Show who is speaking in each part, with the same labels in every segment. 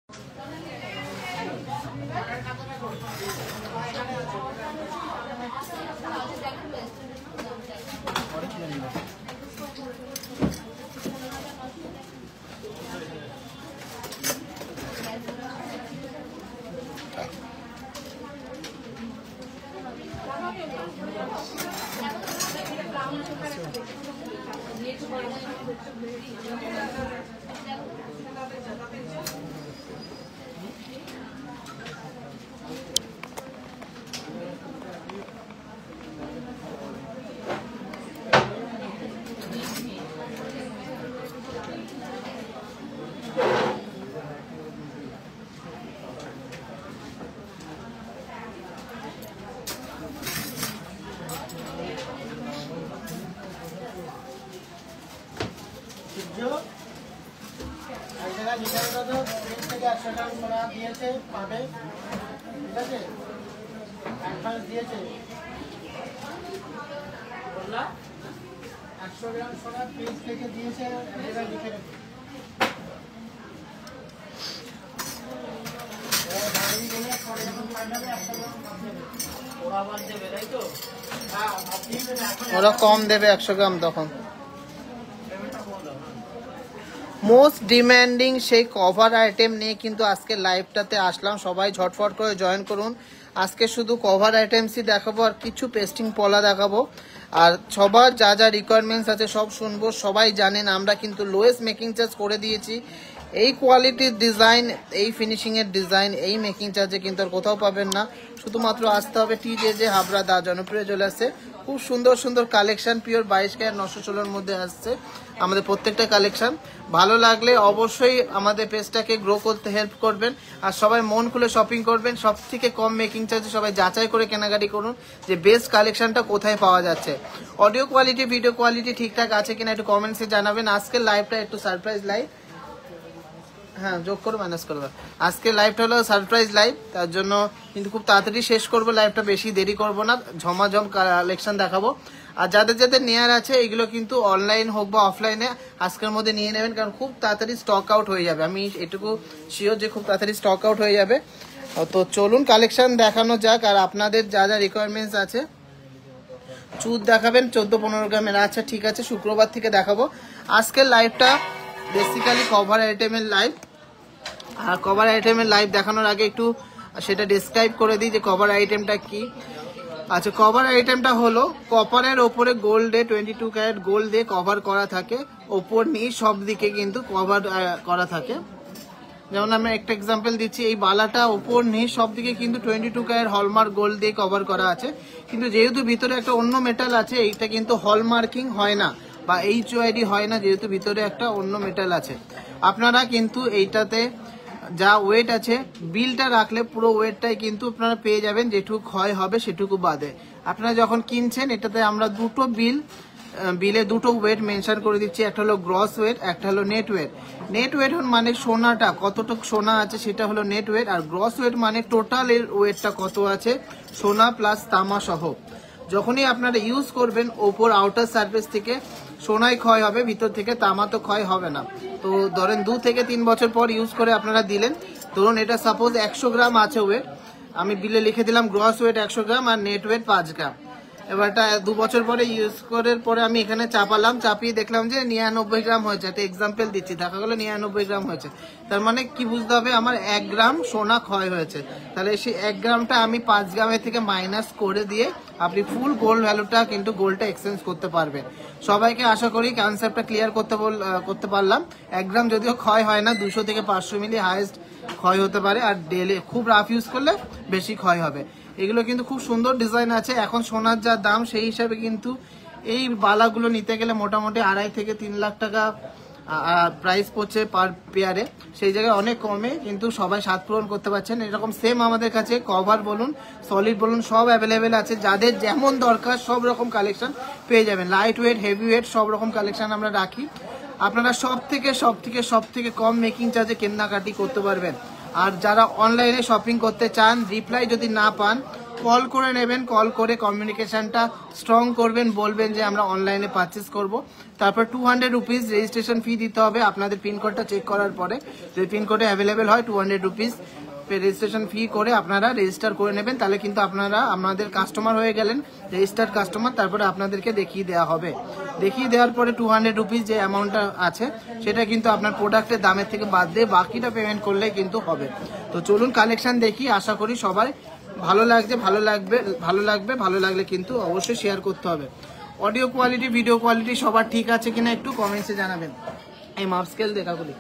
Speaker 1: ওরা কম দেবে 100 গ্রাম তখন। মোস্ট ডিমান্ডিং সেই কভার আইটেম নিয়ে কিন্তু আজকে লাইভটাতে আসলাম। সবাই ঝটফট করে জয়েন করুন। আজকে শুধু কভার আইটেমসই দেখাবো আর কিছু পেস্টিং পলা দেখাবো। আর সবার যা যা রিকোয়ারমেন্টস আছে সব শুনবো। সবাই জানেন আমরা কিন্তু লোয়েস্ট মেকিং চার্জ করে দিয়েছি। এই কোয়ালিটির ডিজাইন, এই ফিনিশিংয়ের ডিজাইন, এই মেকিং চার্জে কিন্তু আর কোথাও পাবেন না। শুধুমাত্র আসতে হবে TJJ হাবড়া। দা জনপ্রিয় চলে আসছে। খুব সুন্দর সুন্দর কালেকশন, পিওর 22 ক্যারেট 916 মধ্যে আসছে আমাদের প্রত্যেকটা কালেকশন। ভালো লাগলে অবশ্যই আমাদের পেজটাকে গ্রো করতে হেল্প করবেন। আর সবাই মন খুলে শপিং করবেন। সব থেকে কম মেকিং চার্জে সবাই যাচাই করে কেনাকাটি করুন যে বেস্ট কালেকশনটা কোথায় পাওয়া যাচ্ছে। অডিও কোয়ালিটি, ভিডিও কোয়ালিটি ঠিকঠাক আছে কিনা একটু কমেন্টসে জানাবেন। আজকের লাইভটা একটু সারপ্রাইজ লাইভ, হ্যাঁ যোগ করে মাইনাস করবো। আজকে লাইভটা হলো সারপ্রাইজ লাইভ, তার জন্য কিন্তু খুব তাড়াতাড়ি শেষ করবো লাইভটা, বেশি দেরি করবো না। ঝমাঝম কালেকশন দেখাবো। আর যাদের যাদের নেয়ার আছে এগুলো কিন্তু অনলাইন হোক বা অফলাইনে আজকের মধ্যে নিয়ে নেবেন, কারণ খুব তাড়াতাড়ি স্টক আউট হয়ে যাবে। আমি এটুকু শিওর যে খুব তাড়াতাড়ি স্টক আউট হয়ে যাবে। তো চলুন কালেকশন দেখানো যাক। আর আপনাদের যা যা রিকোয়ারমেন্টস আছে, চুদ দেখাবেন 14-15 গ্রামের, আচ্ছা ঠিক আছে শুক্রবার থেকে দেখাবো। আজকের লাইভটা বেসিক্যালি কভার আইটেমের লাইভ। আর কভার আইটেমের লাইভ দেখানোর আগে একটু সেটা ডিসক্রাইব করে দিই যে কভার আইটেমটা কি। আচ্ছা, কভার আইটেমটা হলো কপারের ওপরে গোল্ড দিয়ে 22 ক্যারেট গোল্ড দিয়ে কভার করা থাকে। ওপর নিচ সব দিকে কিন্তু কভার করা থাকে। যেমন আমি একটা এক্সাম্পল দিচ্ছি, এই বালাটা ওপর নিচ সব দিকে কিন্তু 22 ক্যারেট হলমার্ক গোল্ড দিয়ে কভার করা আছে। কিন্তু যেহেতু ভিতরে একটা অন্য মেটাল আছে, এইটা কিন্তু হলমার্কিং হয় না বা HOID হয় না, যেহেতু ভিতরে একটা অন্য মেটাল আছে। আপনারা কিন্তু এইটাতে যা ওয়েট আছে বিলটা রাখলে পুরো ওয়েটটাই কিন্তু আপনারা পেয়ে যাবেন, যেটুকু ক্ষয় হবে সেটুকু বাদে। আপনারা যখন কিনছেন এটাতে আমরা দুটো বিলে দুটো ওয়েট মেনশন করে দিচ্ছি। একটা হলো গ্রস ওয়েট, একটা হলো নেট ওয়েট। নেট ওয়েট মানে সোনাটা কতটুকু সোনা আছে সেটা হলো নেট ওয়েট। আর গ্রস ওয়েট মানে টোটাল এর ওয়েটটা কত আছে সোনা প্লাস তামা সহ। যখনই আপনারা ইউজ করবেন ওপর আউটার সারফেস থেকে সোনাই ক্ষয় হবে, ভিতর থেকে তামা তো ক্ষয় হবে না। তো ধরেন 2 থেকে 3 বছর পর ইউজ করে আপনারা দিলেন, ধরুন এটা সাপোজ 100 গ্রাম আছে ওয়েট, আমি বিলে লিখে দিলাম গ্রস ওয়েট 100 গ্রাম আর নেট ওয়েট 5 গ্রাম। এবারটা 2 বছর পরে ইউজ করার পরে আমি এখানে চাপালাম, চাপিয়ে দেখলাম যে 99 গ্রাম হয়েছে। একটা এক্সাম্পল দিচ্ছি, দেখা গেলো 99 গ্রাম হয়েছে। তার মানে কি বুঝতে হবে, আমার 1 গ্রাম সোনা ক্ষয় হয়েছে। তাহলে সেই 1 গ্রামটা আমি 5 গ্রামের থেকে মাইনাস করে দিয়ে আপনি ফুল গোল্ড ভ্যালুটা কিন্তু গোল্ডটা এক্সচেঞ্জ করতে পারবেন। সবাইকে আশা করি কনসেপ্টটা ক্লিয়ার করতে পারলাম। 1 গ্রাম যদিও ক্ষয় হয় না, 200 থেকে 500 মিলি হাইয়েস্ট ক্ষয় হতে পারে। আর ডেলি খুব রাফ ইউজ করলে বেশি ক্ষয় হবে। এগুলো কিন্তু খুব সুন্দর ডিজাইন আছে। এখন সোনার যা দাম সেই হিসাবে কিন্তু এই বালাগুলো নিতে গেলে মোটামুটি 2.5 থেকে 3 লাখ টাকা প্রাইস পড়ছে পার পেয়ারে। সেই জায়গায় অনেক কমে কিন্তু সবাই স্বাদ পূরণ করতে পারছেন। এরকম সেম আমাদের কাছে কভার বলুন, সলিড বলুন, সব অ্যাভেলেবেল আছে। যাদের যেমন দরকার সব রকম কালেকশন পেয়ে যাবেন। লাইট ওয়েট, হেভি ওয়েট সব রকম কালেকশন আমরা রাখি। আপনারা সব থেকে কম মেকিং চার্জে কেনাকাটি করতে পারবেন। আর যারা অনলাইনে শপিং করতে চান, রিপ্লাই যদি না পান কল করে নেবেন, কল করে কমিউনিকেশনটা স্ট্রং করবেন, বলবেন যে আমরা অনলাইনে পারচেস করব। তারপর 200 রুপিস রেজিস্ট্রেশন ফি দিতে হবে আপনাদের পিনকোডটা চেক করার পরে। যদি পিনকোডে অ্যাভেলেবেল হয় 200 রুপিস রেজিস্ট্রেশন ফি করে আপনারা রেজিস্টার করে নেবেন, তাহলে কিন্তু আপনারা আমাদের কাস্টমার হয়ে গেলেন, রেজিস্টার্ড কাস্টমার। তারপরে আপনাদেরকে দেখিয়ে দেওয়া হবে, দেখিয়ে দেওয়ার পরে 200 রুপিস যে অ্যামাউন্টটা আছে সেটা কিন্তু আপনার প্রোডাক্টের দামের থেকে বাদ দিয়ে বাকিটা পেমেন্ট করলেই কিন্তু হবে। তো চলুন কালেকশন দেখি, আশা করি সবাই ভালো লাগছে, ভালো লাগলে কিন্তু অবশ্যই শেয়ার করতে হবে। অডিও কোয়ালিটি, ভিডিও কোয়ালিটি সবার ঠিক আছে কিনা একটু কমেন্টসে জানাবেন। এই মাপ স্কেল দেখাগুলি,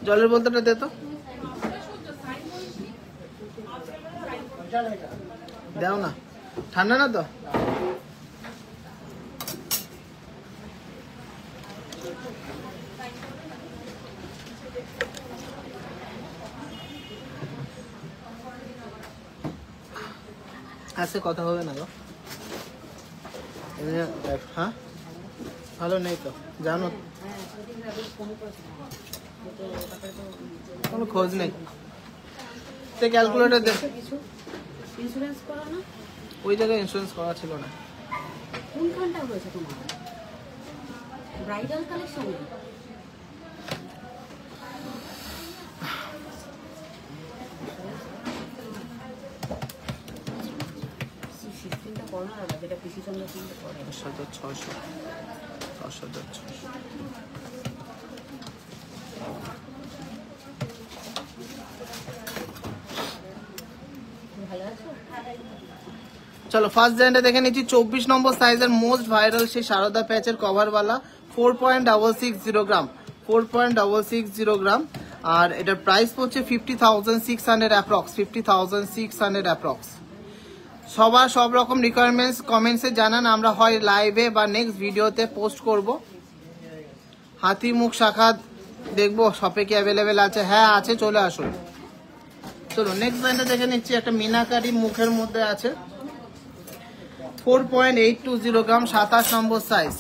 Speaker 1: জলের বোতলটা দে তো, দাও না, ঠান্ডা না তো। আজকে কথা হবে না গো, হ্যাঁ ভালো নেই তো জানো, কোনো খোঁজ নেই। তো ক্যালকুলেটর দে,
Speaker 2: ইন্স্যুরেন্স করা না,
Speaker 1: ওই জায়গায় ইন্স্যুরেন্স করা ছিল না।
Speaker 2: কোনখানটা হয়েছে তোমার ব্রাইডাল কালেকশনে? সিস্টেমটা করো না দাদা, যেটা পিসি সঙ্গে কিন্তু করে
Speaker 1: 6,600 6,600।
Speaker 2: ভালো আছো?
Speaker 1: চলো ফার্স্ট ডিজাইনটা দেখে নিচ্ছি। 24 নম্বর সাইজের মোস্ট ভাইরাল সেই সারদা প্যাচের কভারওয়ালা 4.660 গ্রাম, 4.660 গ্রাম। আর এটার প্রাইস পড়ছে 50,600 অ্যাপ্রক্স, 50,600 অ্যাপ্রক্স। সবার সব রকম রিকোয়ারমেন্টস কমেন্টসে জানান, আমরা হয় লাইভে বা নেক্সট ভিডিওতে পোস্ট করব। হাতি মুখ শাখা দেখবো শপে কি অ্যাভেলেবেল আছে, হ্যাঁ আছে, চলে আসুন। চলো নেক্সট ডিজাইনটা দেখে নিচ্ছি। একটা মিনাকারি মুখের মধ্যে আছে, 4.820 গ্রাম, 27 নম্বর সাইজ।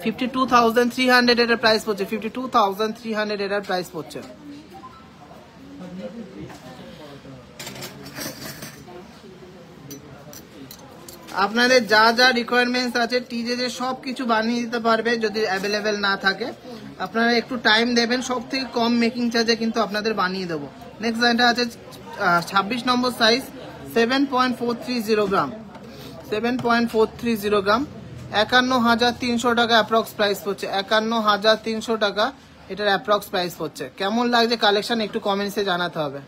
Speaker 1: $52,300 এটার প্রাইস পড়ছে, 52,300 এটার প্রাইস পড়ছে। আপনাদের যা যা রিকোয়ারমেন্টস আছে টিজে সব কিছু বানিয়ে দিতে পারবে যদি অ্যাভেলেবেল না থাকে। আপনারা একটু টাইম দেবেন, সব থেকে কম মেকিং চার্জে কিন্তু আপনাদের বানিয়ে দেবো। নেক্সট লাইনটা আছে 26 নম্বর সাইজ, 7.430 গ্রাম, 7.430 গ্রাম, 51,300 টাকা অ্যাপ্রক্স প্রাইস পড়ছে, 51,300 টাকা এটার অ্যাপ্রক্স প্রাইস পড়ছে। কেমন লাগছে কালেকশন একটু কমেন্টসে জানাতে হবে।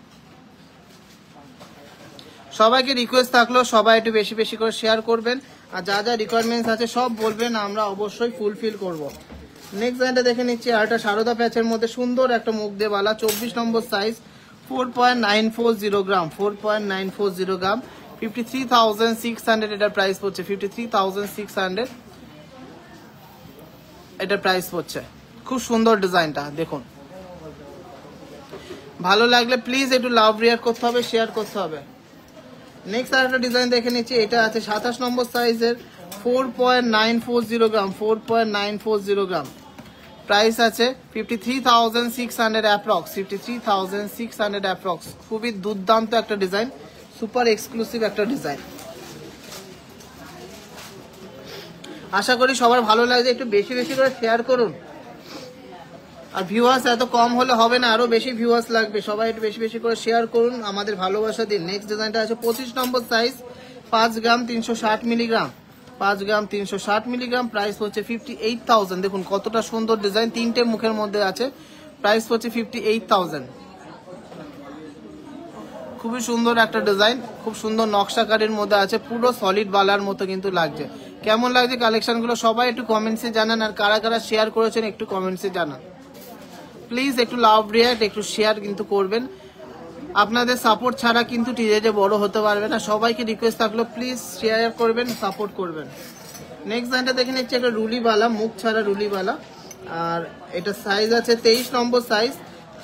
Speaker 1: সবাইকে রিকোয়েস্ট থাকলো সবাই একটু বেশি বেশি করে শেয়ার করবেন, আর যা যা রিকোয়ারমেন্টস আছে সব বলবেন, আমরা অবশ্যই ফুলফিল করব। নেক্সট লাইনটা দেখে নিচ্ছি। আর একটা সারদা প্যাচের মধ্যে সুন্দর একটা মুখ দেওয়ালা 24 নম্বর সাইজ, 4.940 গ্রাম, 4.940 গ্রাম, 53,600 এটার প্রাইস পড়ছে, 53,600 এটার প্রাইস পড়ছে। খুব সুন্দর ডিজাইনটা দেখুন, ভালো লাগলে প্লিজ একটু লাভ রিয়াক্ট করতে হবে, শেয়ার করতে হবে। নেক্সট আরেকটা ডিজাইন দেখে নিচ্ছি। এটা আছে 27 নম্বর সাইজের, 4.940 গ্রাম, 4.940 গ্রাম, প্রাইস আছে 53,600 অ্যাপ্রক্স, 53,600 অ্যাপ্রক্স। খুবই দুর্দান্ত একটা ডিজাইন, সুপার এক্সক্লুসিভ একটা ডিজাইন। আশা করি সবার ভালো লাগছে, একটু বেশি বেশি করে শেয়ার করুন। আর ভিউয়ার্স এত কম হলে হবে না, আরো বেশি ভিউয়ার্স লাগবে, সবাই একটু বেশি বেশি করে শেয়ার করুন, আমাদের ভালোবাসা দিন। নেক্সট ডিজাইনটা আছে 25 নম্বর সাইজ, 5 গ্রাম 360 মিলিগ্রাম, 5 গ্রাম 360 মিলিগ্রাম, প্রাইস হচ্ছে 58,000। দেখুন কতটা সুন্দর ডিজাইন, তিনটে মুখের মধ্যে আছে, প্রাইস হচ্ছে 58,000। খুবই সুন্দর একটা ডিজাইন, খুব সুন্দর নকশাকারীর মধ্যে আছে, পুরো সলিড বালার মতো কিন্তু লাগছে। কেমন লাগছে কালেকশনগুলো সবাই একটু কমেন্টসে জানান, আর কারা কারা শেয়ার করেছেন একটু কমেন্টসে জানান। প্লিজ একটু লাভ রিয়াক্ট, একটু শেয়ার কিন্তু করবেন। আপনাদের সাপোর্ট ছাড়া কিন্তু টিজে বড় হতে পারবে না। সবাইকে রিকোয়েস্ট থাকলো প্লিজ শেয়ার করবেন, সাপোর্ট করবেন। নেক্সট লাইনটা দেখে নিচ্ছি, একটা রুলিবালা, মুখ ছাড়া রুলিবালা। আর এটা সাইজ আছে 23 নম্বর সাইজ,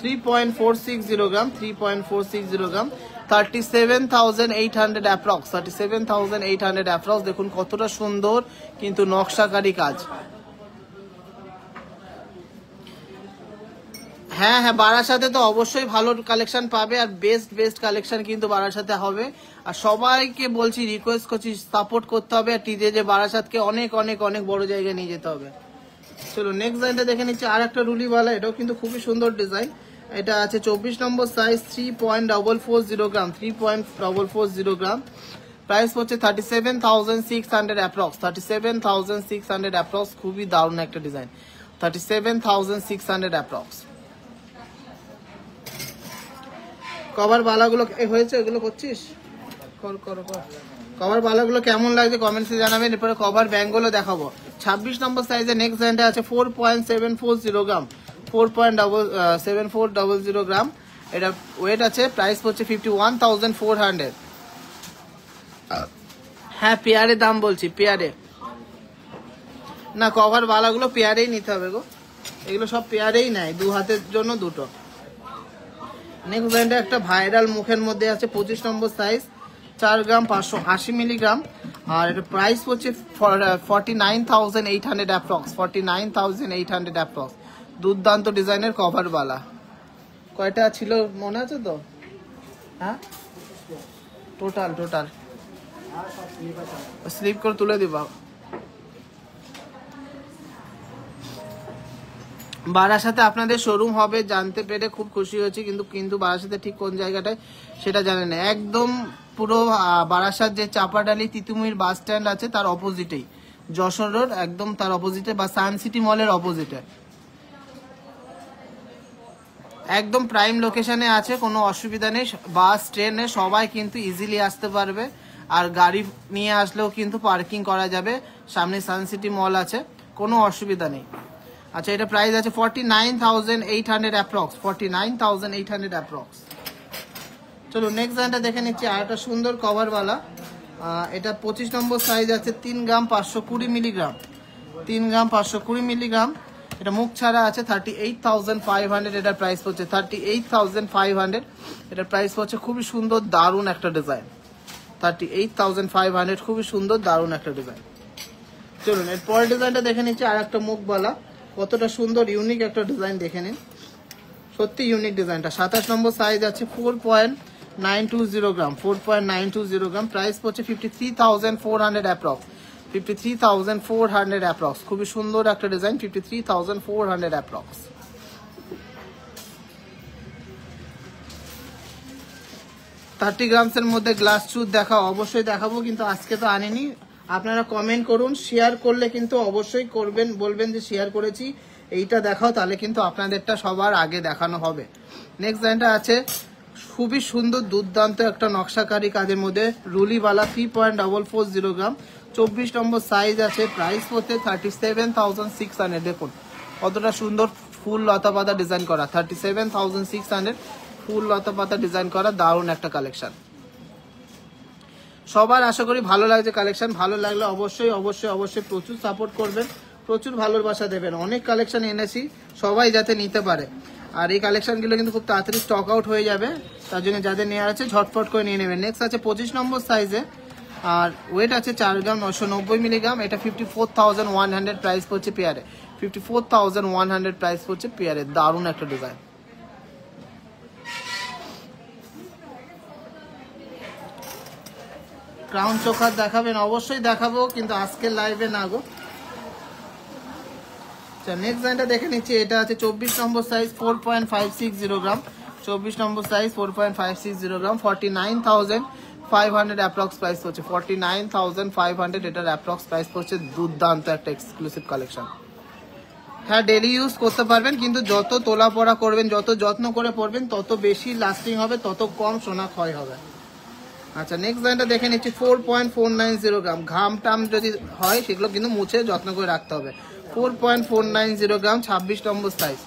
Speaker 1: 3.460 গ্রাম, 3.460 গ্রাম, 37,800 অ্যাপ্রক্স, 37,800 অ্যাপ্রক্স। দেখুন কতটা সুন্দর কিন্তু নকশাকারী কাজ। হ্যাঁ হ্যাঁ, বারাসাতে তো অবশ্যই ভালো কালেকশন পাবে, আর বেস্ট কালেকশন কিন্তু বারাসাতে হবে। আর সবাইকে বলছি, রিকোয়েস্ট করছি, সাপোর্ট করতে হবে, আর টিজে যে বারাসাতকে অনেক অনেক অনেক বড় জায়গায় নিয়ে যেতে হবে। চলো নেক্সট ডিজাইনটা দেখে নিচ্ছি, আর একটা রুলিওয়ালা, এটাও কিন্তু খুবই সুন্দর ডিজাইন। এটা আছে 24 নম্বর সাইজ, 3.440 গ্রাম, 3.440 গ্রাম। প্রাইস হচ্ছে 37,600 অ্যাপ্রক্স, 37,600 অ্যাপ্রক্স। খুবই দারুণ একটা ডিজাইন, 37,600 অ্যাপ্রক্স। কভার বালাগুলো হয়েছে, এগুলো করছিস, কর কর কর। কভার বালাগুলো কেমন লাগছে কমেন্টসে জানাবেন। এরপরে কভার ব্যাঙ্কগুলো দেখাবো। 26 নম্বর সাইজে নেক্সট ডিজাইনটা আছে 4.740 গ্রাম, 4.740 গ্রাম। এটা ওয়েট আছে, প্রাইস হচ্ছে 51,400। হ্যাঁ পেয়ারে দাম বলছি, পেয়ারে না, কভার বালাগুলো পেয়ারেই নিতে হবে গো, এগুলো সব পেয়ারেই নেয়, 2 হাতের জন্য 2টো। নেক্সট ডিজাইনটা একটা ভাইরাল মুখের মধ্যে আছে, 25 নম্বর সাইজ, 4 গ্রাম 580 মিলিগ্রাম। আর এটা প্রাইস হচ্ছে 49,800 অ্যাপ্রক্স, 49,800 অ্যাপ্রক্স। দুর্দান্ত ডিজাইনের কভার বালা। কয়টা ছিল মনে আছে তো? হ্যাঁ টোটাল স্লিপ করে তুলে দিবা। বারাসাতে আপনাদের শোরুম হবে জানতে পেরে খুব খুশি হয়েছি, কিন্তু বারাসাতে ঠিক কোন জায়গাটায় সেটা জানেন না। একদম পুরো বারাসাত যে চাপাডালি তিতুমির বাস স্ট্যান্ড আছে তার অপোজিটেই, যশোর রোড একদম তার অপোজিটে, বা সান সিটি মলের অপোজিটে, একদম প্রাইম লোকেশনে আছে। কোনো অসুবিধা নেই, বাস ট্রেনে সবাই কিন্তু ইজিলি আসতে পারবে। আর গাড়ি নিয়ে আসলেও কিন্তু পার্কিং করা যাবে, সামনে সান সিটি মল আছে, কোনো অসুবিধা নেই। আচ্ছা, এটা প্রাইস আছে 49,800 অ্যাপ্রক্স, 49,800 অ্যাপ্রক্স। চলো নেক্সট ডিজাইনটা দেখে নিচ্ছি, আর একটা সুন্দর কভারওয়ালা। এটা 25 নম্বর সাইজ আছে, 3 গ্রাম 520 মিলিগ্রাম, 3 গ্রাম 520 মিলিগ্রাম। এটা মুখ ছাড়া আছে, 38,500। এটার প্রাইস হচ্ছে 38,500। এটার প্রাইস হচ্ছে, খুবই সুন্দর দারুণ একটা ডিজাইন, 38,500। খুবই সুন্দর দারুণ একটা ডিজাইন। চলুন এর পরের ডিজাইনটা দেখে নিচ্ছি, আর একটা মুখওয়ালা, কতটা সুন্দর ইউনিক একটা ডিজাইন দেখে নিন, সত্যি ইউনিক ডিজাইনটা। 27 নম্বর সাইজ আছে, 4.920 গ্রাম, 4.920 গ্রাম। প্রাইস হচ্ছে 53,400 অ্যাপ্রক্স, 53,400 অ্যাপ্রক্স। খুবই সুন্দর একটা ডিজাইন, 53,400 অ্যাপ্রক্স। 30 গ্রামসের মধ্যে গ্লাস চুথ দেখাও, অবশ্যই দেখাবো, কিন্তু আজকে তো আনিনি। আপনারা কমেন্ট করুন, শেয়ার করলে কিন্তু অবশ্যই করবেন, বলবেন যে শেয়ার করেছি, এইটা দেখাও, তাহলে কিন্তু আপনাদেরটা সবার আগে দেখানো হবে। নেক্সট ডিজাইনটা আছে, খুবই সুন্দর দুর্দান্ত একটা নকশাকারী কাজের মধ্যে রুলিওয়ালা, 3.440 গ্রাম, 24 নম্বর সাইজ আছে। প্রাইস হচ্ছে 37,600। দেখুন কতটা সুন্দর ফুল লতা পাতা ডিজাইন করা, 37,600 ফুল লতা পাতা ডিজাইন করা, দারুণ একটা কালেকশন। সবার আশা করি ভালো লাগছে কালেকশন। ভালো লাগলে অবশ্যই অবশ্যই অবশ্যই প্রচুর সাপোর্ট করবেন, প্রচুর ভালোবাসা দেবেন। অনেক কালেকশন এনেছি, সবাই যাতে নিতে পারে। আর এই কালেকশনগুলো কিন্তু খুব তাড়াতাড়ি স্টক আউট হয়ে যাবে, তার জন্য যাদের নেওয়ার আছে ঝটফট করে নিয়ে নেবেন। নেক্সট আছে 25 নম্বর সাইজে, আর ওয়েট আছে 4 গ্রাম 990 মিলিগ্রাম। এটা 54,100 প্রাইস পড়ছে পেয়ারে, 54,100 প্রাইস পড়ছে পেয়ারে। দারুণ একটা ডিজাইন। ক্রাউন চোকার দেখাবেন, অবশ্যই দেখাবো, কিন্তু আজকের লাইভে না গো। আচ্ছা নেক্সট ডিজাইনটা দেখে নিচ্ছি, এটা আছে 24 নম্বর সাইজ, 4.560 গ্রাম, 24 নম্বর সাইজ, 4.560 গ্রাম, 49,500 অ্যাপ্রক্স প্রাইস হচ্ছে, 49,500 এটার অ্যাপ্রক্স প্রাইস হচ্ছে। দুর্দান্ত একটা এক্সক্লুসিভ কালেকশন। হ্যাঁ ডেলি ইউজ করতে পারবেন, কিন্তু যত তোলা পড়া করবেন, যত যত্ন করে পরবেন, তত বেশি লাস্টিং হবে, তত কম সোনা ক্ষয় হবে। আচ্ছা নেক্সট ডিজাইনটা দেখে নিচ্ছি, 4.490 গ্রাম। ঘাম টাম যদি হয় সেগুলো কিন্তু মুছে যত্ন করে রাখতে হবে। 4.490 গ্রাম, 26 নম্বর সাইজ,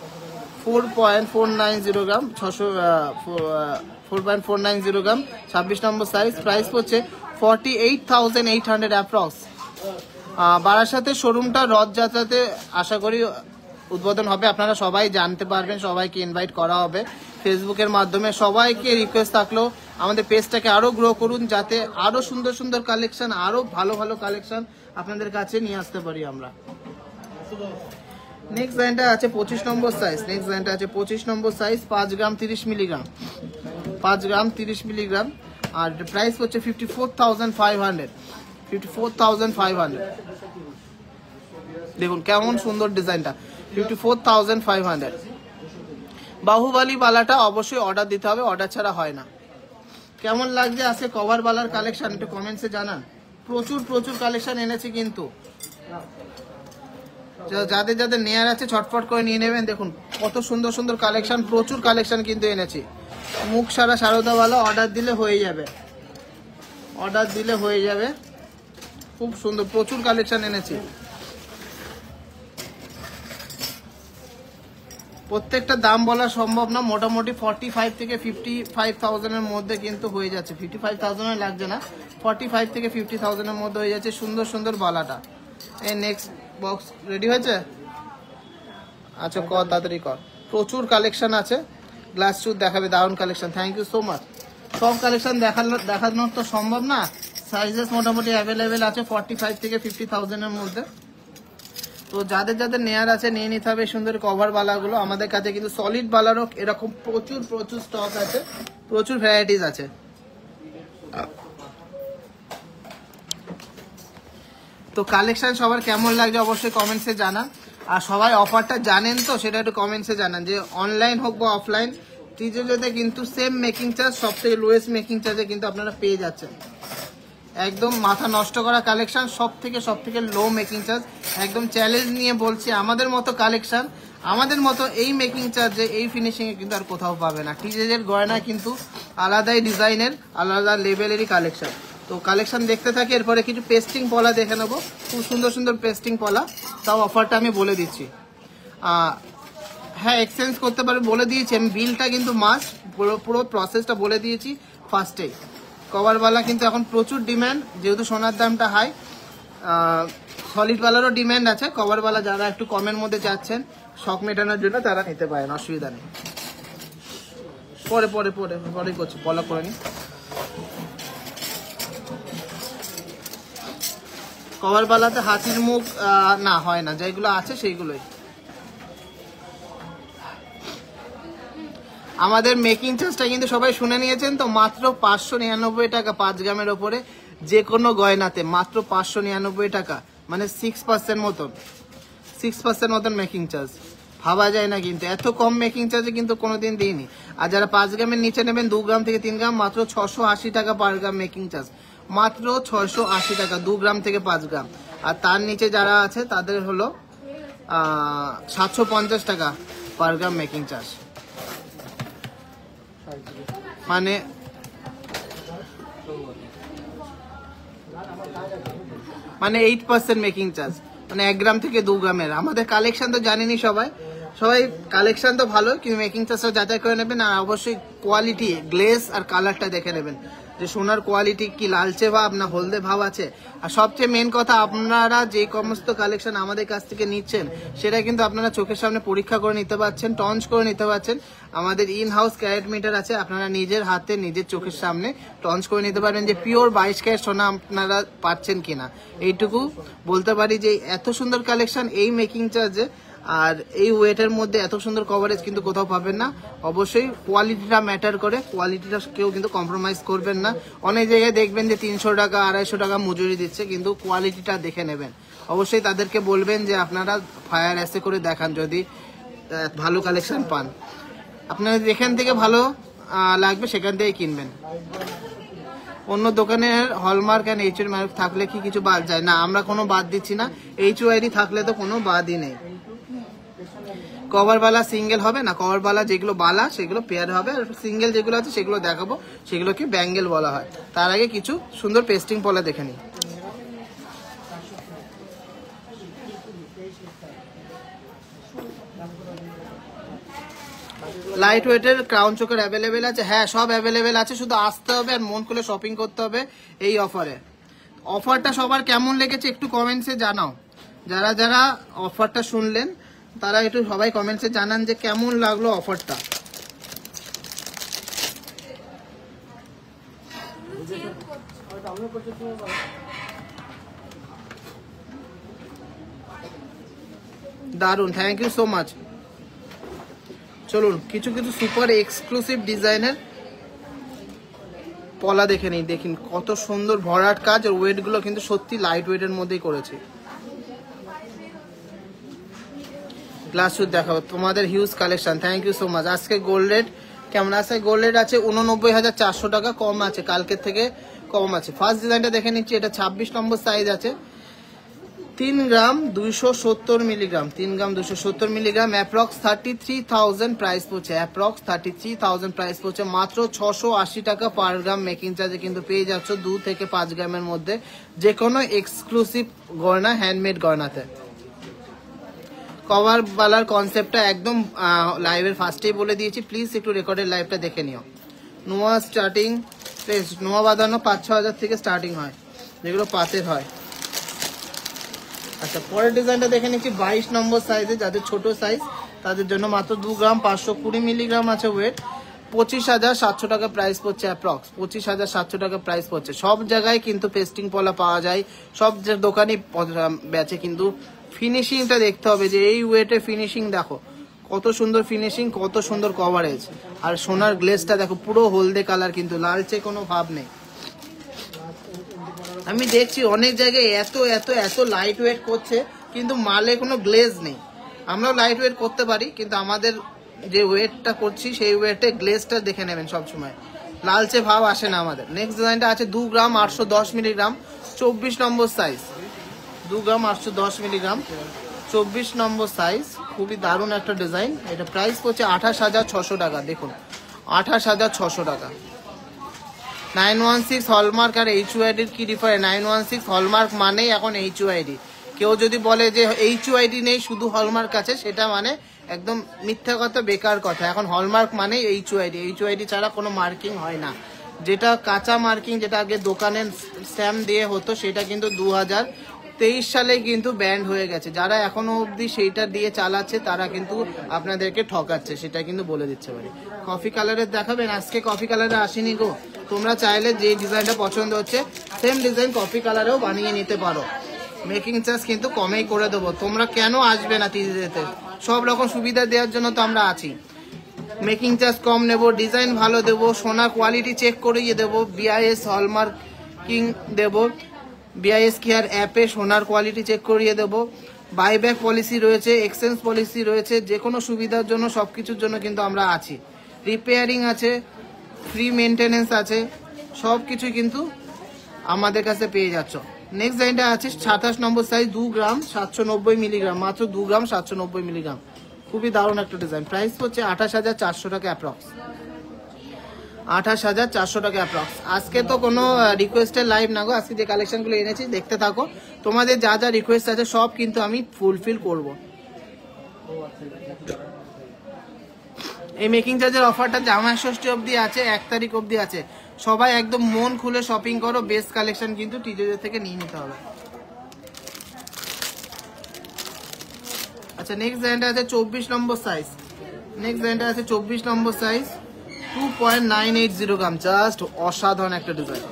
Speaker 1: 4.490 গ্রাম, 4.490 গ্রাম, 26 নম্বর সাইজ। প্রাইস হচ্ছে 48,800 অ্যাপ্রক্স। বারাসাতে শোরুমটা রথযাত্রাতে আশা করি উদ্বোধন হবে, আপনারা সবাই জানতে পারবেন, সবাইকে ইনভাইট করা হবে ফেসবুকের মাধ্যমে। সবাইকে রিকোয়েস্ট থাকলো আমাদের পেজটাকে আরো গ্রো করুন, যাতে আরো সুন্দর সুন্দর কালেকশন, আরো ভালো ভালো কালেকশন আপনাদের কাছে নিয়ে আসতে পারি আমরা। নেক্সট ডিজাইনটা আছে 25 নম্বর সাইজ। নেক্সট ডিজাইনটা আছে 25 নম্বর সাইজ, 5 গ্রাম 30 মিলিগ্রাম, 5 গ্রাম 30 মিলিগ্রাম। আর প্রাইস হচ্ছে 54,500, 54,500। দেখুন কেমন সুন্দর ডিজাইনটা, 54,500। বাহুবালি বালাটা অবশ্যই অর্ডার দিতে হবে, অর্ডার ছাড়া হয় না। কেমন লাগছে আজকে কভার বালার কালেকশন একটু কমেন্টসে জানান। প্রচুর প্রচুর কালেকশন এনেছি কিন্তু, যাদের যাদের নেয়ার আছে ছটফট করে নিয়ে নেবেন। দেখুন কত সুন্দর সুন্দর কালেকশন, প্রচুর কালেকশন কিন্তু এনেছি। মুখ সারা সারদাওয়ালা, অর্ডার দিলে হয়ে যাবে, অর্ডার দিলে হয়ে যাবে। খুব সুন্দর প্রচুর কালেকশন এনেছি। প্রত্যেকটা দাম বলা সম্ভব না, মোটামুটি 45 থেকে 55,000 এর মধ্যে কিন্তু হয়ে যাচ্ছে। 55,000 লাগছে না, 45 থেকে 50,000 এর মধ্যে হয়ে যাচ্ছে সুন্দর সুন্দর বালাটা। এই নেক্সট বক্স রেডি হয়েছে? আচ্ছা কর, তাড়াতাড়ি কর। প্রচুর কালেকশন আছে, গ্লাস শুট দেখাবে, দারুণ collection. Thank you so much. সব কালেকশন দেখানোর তো সম্ভব না। সাইজেস মোটামুটি অ্যাভেলেবেল আছে 45 থেকে 50,000 এর মধ্যে। তো যাদের যাদের নেয়ার আছে নিয়ে নিতে হবে সুন্দর কভার বালাগুলো। আমাদের কাছে কিন্তু সলিড বালারও এরকম প্রচুর প্রচুর স্টক আছে, প্রচুর ভ্যারাইটিস আছে। তো কালেকশন সবার কেমন লাগছে অবশ্যই কমেন্টসে জানান। আর সবাই অফারটা জানেন তো, সেটা একটু কমেন্টসে জানান যে অনলাইন হোক বা অফলাইন টিজেতে কিন্তু সেম মেকিং চার্জ, সব থেকে লোয়েস্ট মেকিং চার্জে কিন্তু আপনারা পেয়ে যাচ্ছেন। একদম মাথা নষ্ট করা কালেকশন, সব থেকে লো মেকিং চার্জ। একদম চ্যালেঞ্জ নিয়ে বলছি, আমাদের মতো কালেকশন, আমাদের মতো এই মেকিং চার্জে, এই ফিনিশিং এ কিন্তু আর কোথাও পাবে না। টিজের গয়না কিন্তু আলাদাই ডিজাইনের, আলাদা লেভেলেরই কালেকশন। তো কালেকশন দেখতে থাকি, এরপরে কিছু পেস্টিং পলা দেখে নেবো, খুব সুন্দর সুন্দর পেস্টিং পলা। তাও অফারটা আমি বলে দিচ্ছি। হ্যাঁ এক্সচেঞ্জ করতে পারবে বলে দিয়েছি আমি, বিলটা কিন্তু মাস্ট, পুরো প্রসেসটা বলে দিয়েছি ফার্স্টেই। কভারওয়ালা কিন্তু এখন প্রচুর ডিম্যান্ড, যেহেতু সোনার দামটা হাই। সলিডওয়ালারও ডিম্যান্ড আছে, কভারওয়ালা যারা একটু কমের মধ্যে যাচ্ছেন শখ মেটানোর জন্য তারা নিতে পারেন, অসুবিধা নেই। পরে পরে পরে পরে করছি, পলা করে নি। কভারওয়ালাতে হাতির মুখ না হয় না, যেগুলো আছে সেইগুলোই। আমাদের মেকিং চার্জটা কিন্তু সবাই শুনে নিয়েছেন তো, মাত্র 599 টাকা 5 গ্রামের ওপরে যে কোনো গয়নাতে, মাত্র 599 টাকা, মানে 6% মতন, 6% মতন মেকিং চার্জ। ভাবা যায় না কিন্তু, এত কম মেকিং চার্জে কিন্তু কোনোদিন দিইনি। আর যারা 5 গ্রামের নিচে নেবেন, 2 গ্রাম থেকে 3 গ্রাম, মাত্র 680 টাকা পার গ্রাম মেকিং চার্জ, মাত্র 680 টাকা 2 গ্রাম থেকে 5 গ্রাম। আর তার নিচে যারা আছে তাদের হলো 750 টাকা পার গ্রাম মেকিং চার্জ। মানে মানে 8% মেকিং চার্জ, মানে 1 গ্রাম থেকে 2 গ্রামের। আমাদের কালেকশন তো জানেনই সবাই, কালেকশন তো ভালো, কিন্তু মেকিং চার্জটা যাচাই করে নেবেন। আর অবশ্যই কোয়ালিটি, গ্লেজ আর কালারটা দেখে নেবেন যে সোনার কোয়ালিটি কি লালচে ভাব না হলদে ভাব আছে। আর সবচেয়ে মেন কথা, আপনারা যে সমস্ত কালেকশন আমাদের কাছ থেকে নিচ্ছেন সেটা কিন্তু আপনারা চোখের সামনে পরীক্ষা করে নিতে পারছেন, টঞ্চ করে নিতে পারছেন। আমাদের ইন হাউস ক্যারেট মিটার আছে, আপনারা নিজের হাতে নিজের চোখের সামনে টঞ্চ করে নিতে পারবেন যে পিওর 22 ক্যারেট সোনা আপনারা পাচ্ছেন কিনা। এইটুকু বলতে পারি যে এত সুন্দর কালেকশন এই মেকিং চার্জে আর এই ওয়েটের মধ্যে এত সুন্দর কভারেজ কিন্তু কোথাও পাবেন না। অবশ্যই কোয়ালিটিটা ম্যাটার করে, কোয়ালিটিটা কেউ কিন্তু কম্প্রোমাইজ করবেন না। অনেক জায়গায় দেখবেন যে 300 টাকা 250 টাকা মজুরি দিচ্ছে, কিন্তু কোয়ালিটিটা দেখে নেবেন। অবশ্যই তাদেরকে বলবেন যে আপনারা ফায়ার অ্যাসে করে দেখান, যদি ভালো কালেকশন পান। আপনারা যেখান থেকে ভালো লাগবে সেখান থেকে কিনবেন। অন্য দোকানের হলমার্ক অ্যান্ড HUID মার্ক থাকলে কি কিছু বাদ যায় না? আমরা কোনো বাদ দিচ্ছি না, HUID থাকলে তো কোনো বাদই নেই। কভার বালা সিঙ্গেল হবে না, কভার বালা যেগুলো বালা সেগুলো পেয়ার হবে, আর সিঙ্গেল যেগুলো আছে সেগুলো দেখাবো, সেগুলোকে ব্যাঙ্গেল বলা হয়। তার আগে কিছু সুন্দর পেস্টিং পলা দেখে নিই। লাইট ওয়েটের ক্রাউন চোকার অ্যাভেলেবেল আছে, হ্যাঁ সব অ্যাভেলেবেল আছে, শুধু আসতে হবে আর মন খুলে শপিং করতে হবে এই অফারে। অফারটা সবার কেমন লেগেছে একটু কমেন্টসে জানাও। যারা যারা অফারটা শুনলেন তারা একটু সবাই কমেন্টসে জানান যে কেমন লাগলো অফারটা। দারুন, থ্যাংক ইউ সো মাচ। চলুন কিছু কিছু সুপার এক্সক্লুসিভ ডিজাইনের পলা দেখে নিই। দেখুন কত সুন্দর ভরাট কাজ, আর ওয়েট গুলো কিন্তু সত্যি লাইট ওয়েটের মধ্যেই করেছি। গ্লাস শুট দেখাবো তোমাদের, huge collection, thank you so much. আজকে গোল্ড রেট কেমন আছে? গোল্ড রেট আছে 89,400 টাকা, কম আছে, কালকের থেকে কম আছে। ফার্স্ট ডিজাইনটা দেখে নিচ্ছি, এটা 26 নম্বর সাইজ আছে, 3 গ্রাম 270 মিলিগ্রাম, 3 গ্রাম 270 মিলিগ্রাম, অ্যাপ্রক্স 33,000 প্রাইস পড়ছে, অ্যাপ্রক্স 33,000 প্রাইস পড়ছে। মাত্র 680 টাকা পার গ্রাম মেকিং চার্জে কিন্তু পেয়ে যাচ্ছ 2 থেকে 5 গ্রামের মধ্যে যে কোনো এক্সক্লুসিভ গয়না, হ্যান্ডমেড গয়নাতে। কভার বালার কনসেপ্টটা একদম লাইভের ফার্স্টেই বলে দিয়েছি, প্লিজ একটু রেকর্ডের লাইভটা দেখে নিও। নোয়া স্টার্টিং প্রাইস, নোয়া বাঁধানো 5-6 হাজার থেকে স্টার্টিং হয়, যেগুলো পাতের হয়। আচ্ছা পরের ডিজাইনটা দেখে নিচ্ছি 22 নম্বর সাইজে, যাদের ছোট সাইজ তাদের জন্য মাত্র 2 গ্রাম 520 মিলিগ্রাম আছে ওয়েট, 25,700 টাকা প্রাইস পড়ছে, অ্যাপ্রক্স 25,700 টাকা প্রাইস পড়ছে। সব জায়গায় কিন্তু পেস্টিং পলা পাওয়া যায়, সব দোকানই বেচে, কিন্তু ফিনিশিংটা দেখতে হবে যে এই ওয়েটে ফিনিশিং দেখো কত সুন্দর ফিনিশিং, কত সুন্দর কভারেজ, আর সোনার গ্লেজটা দেখো পুরো হলদে কালার, কিন্তু লালচে কোনো ভাব নেই। আমি দেখছি অনেক জায়গায় এত এত এত লাইট ওয়েট করছে, কিন্তু মালে কোনো গ্লেজ নেই। আমরাও লাইট ওয়েট করতে পারি, কিন্তু আমাদের যে ওয়েটটা করছি সেই ওয়েটে গ্লেজটা দেখে নেবেন সবসময়, লালচে ভাব আসে না আমাদের। নেক্সট ডিজাইনটা আছে 2 গ্রাম 810 মিলিগ্রাম, 24 নম্বর সাইজ, 2 গ্রাম 810 মিলিগ্রাম, 24 নম্বর সাইজ, খুবই দারুণ একটা ডিজাইন। এটা প্রাইস পড়ছে 28,600 টাকা। দেখুন 28,600 টাকা। 916 হলমার্ক আর HUID কি ডিফারেন্ট? 916 হলমার্ক মানেই এখন HUID। কেউ যদি বলে যে HUID নেই শুধু হলমার্ক আছে, সেটা মানে একদম মিথ্যা কথা, বেকার কথা। এখন হলমার্ক মানেই HUID ছাড়া কোনো মার্কিং হয় না। যেটা কাঁচা মার্কিং, যেটা আগে দোকানের স্ট্যাম্প দিয়ে হতো, সেটা কিন্তু 2023 সালে কিন্তু ব্যান্ড হয়ে গেছে। যারা এখনো অবধি সেইটা দিয়ে চালাচ্ছে তারা কিন্তু আপনাদেরকে ঠকাচ্ছে, সেটা কিন্তু বলে দিচ্ছে পারি। কফি কালারের দেখাবেন? আজকে কফি কালারে আসেনি গো, তোমরা চাইলে যে ডিজাইনটা পছন্দ হচ্ছে সেম ডিজাইন কফি কালারেও বানিয়ে নিতে পারো। মেকিং চার্জ কিন্তু কমেই করে দেবো, তোমরা কেন আসবে না তিরিতে? সব রকম সুবিধা দেওয়ার জন্য তো আমরা আছি। মেকিং চার্জ কম নেব, ডিজাইন ভালো দেবো, সোনার কোয়ালিটি চেক করিয়ে দেবো, BIS হলমার্কিং দেবো, BIS কেয়ার অ্যাপে সোনার কোয়ালিটি চেক করিয়ে দেবো, বাইব্যাক পলিসি রয়েছে, এক্সচেঞ্জ পলিসি রয়েছে, যে কোনো সুবিধার জন্য সব কিছুর জন্য কিন্তু আমরা আছি। রিপেয়ারিং আছে, ফ্রি মেনটেনেন্স আছে, সব কিছুই কিন্তু আমাদের কাছে পেয়ে যাচ্ছ। নেক্সট ডিজাইনটা আছে 27 নম্বর সাইজ, 2 গ্রাম 790 মিলিগ্রাম, মাত্র 2 গ্রাম 790 মিলিগ্রাম, খুবই দারুণ একটা ডিজাইন। প্রাইস হচ্ছে 28,400 টাকা অ্যাপ্রক্স, 28,400 টাকা অ্যাপ্রক্স। আজকে তো কোনো রিকোয়েস্টের লাইভ না গো, আজকে যে কালেকশনগুলো এনেছি দেখতে থাকো, তোমাদের যা যা রিকোয়েস্ট আছে সব কিন্তু আমি ফুলফিল করব। এই মেকিং চার্জের অফারটা জামাই ষষ্ঠী অবধি আছে, 1 তারিখ অবধি আছে। সবাই একদম মন খুলে শপিং করো, বেস্ট কালেকশন কিন্তু টিজে থেকে নিয়ে নিতে হবে। আচ্ছা নেক্সট ডিজাইনটা আছে 24 নম্বর সাইজ, নেক্সট ডিজাইনটা আছে 24 নম্বর সাইজ, 2.980 গ্রাম, জাস্ট অসাধারণ একটা ডিজাইন।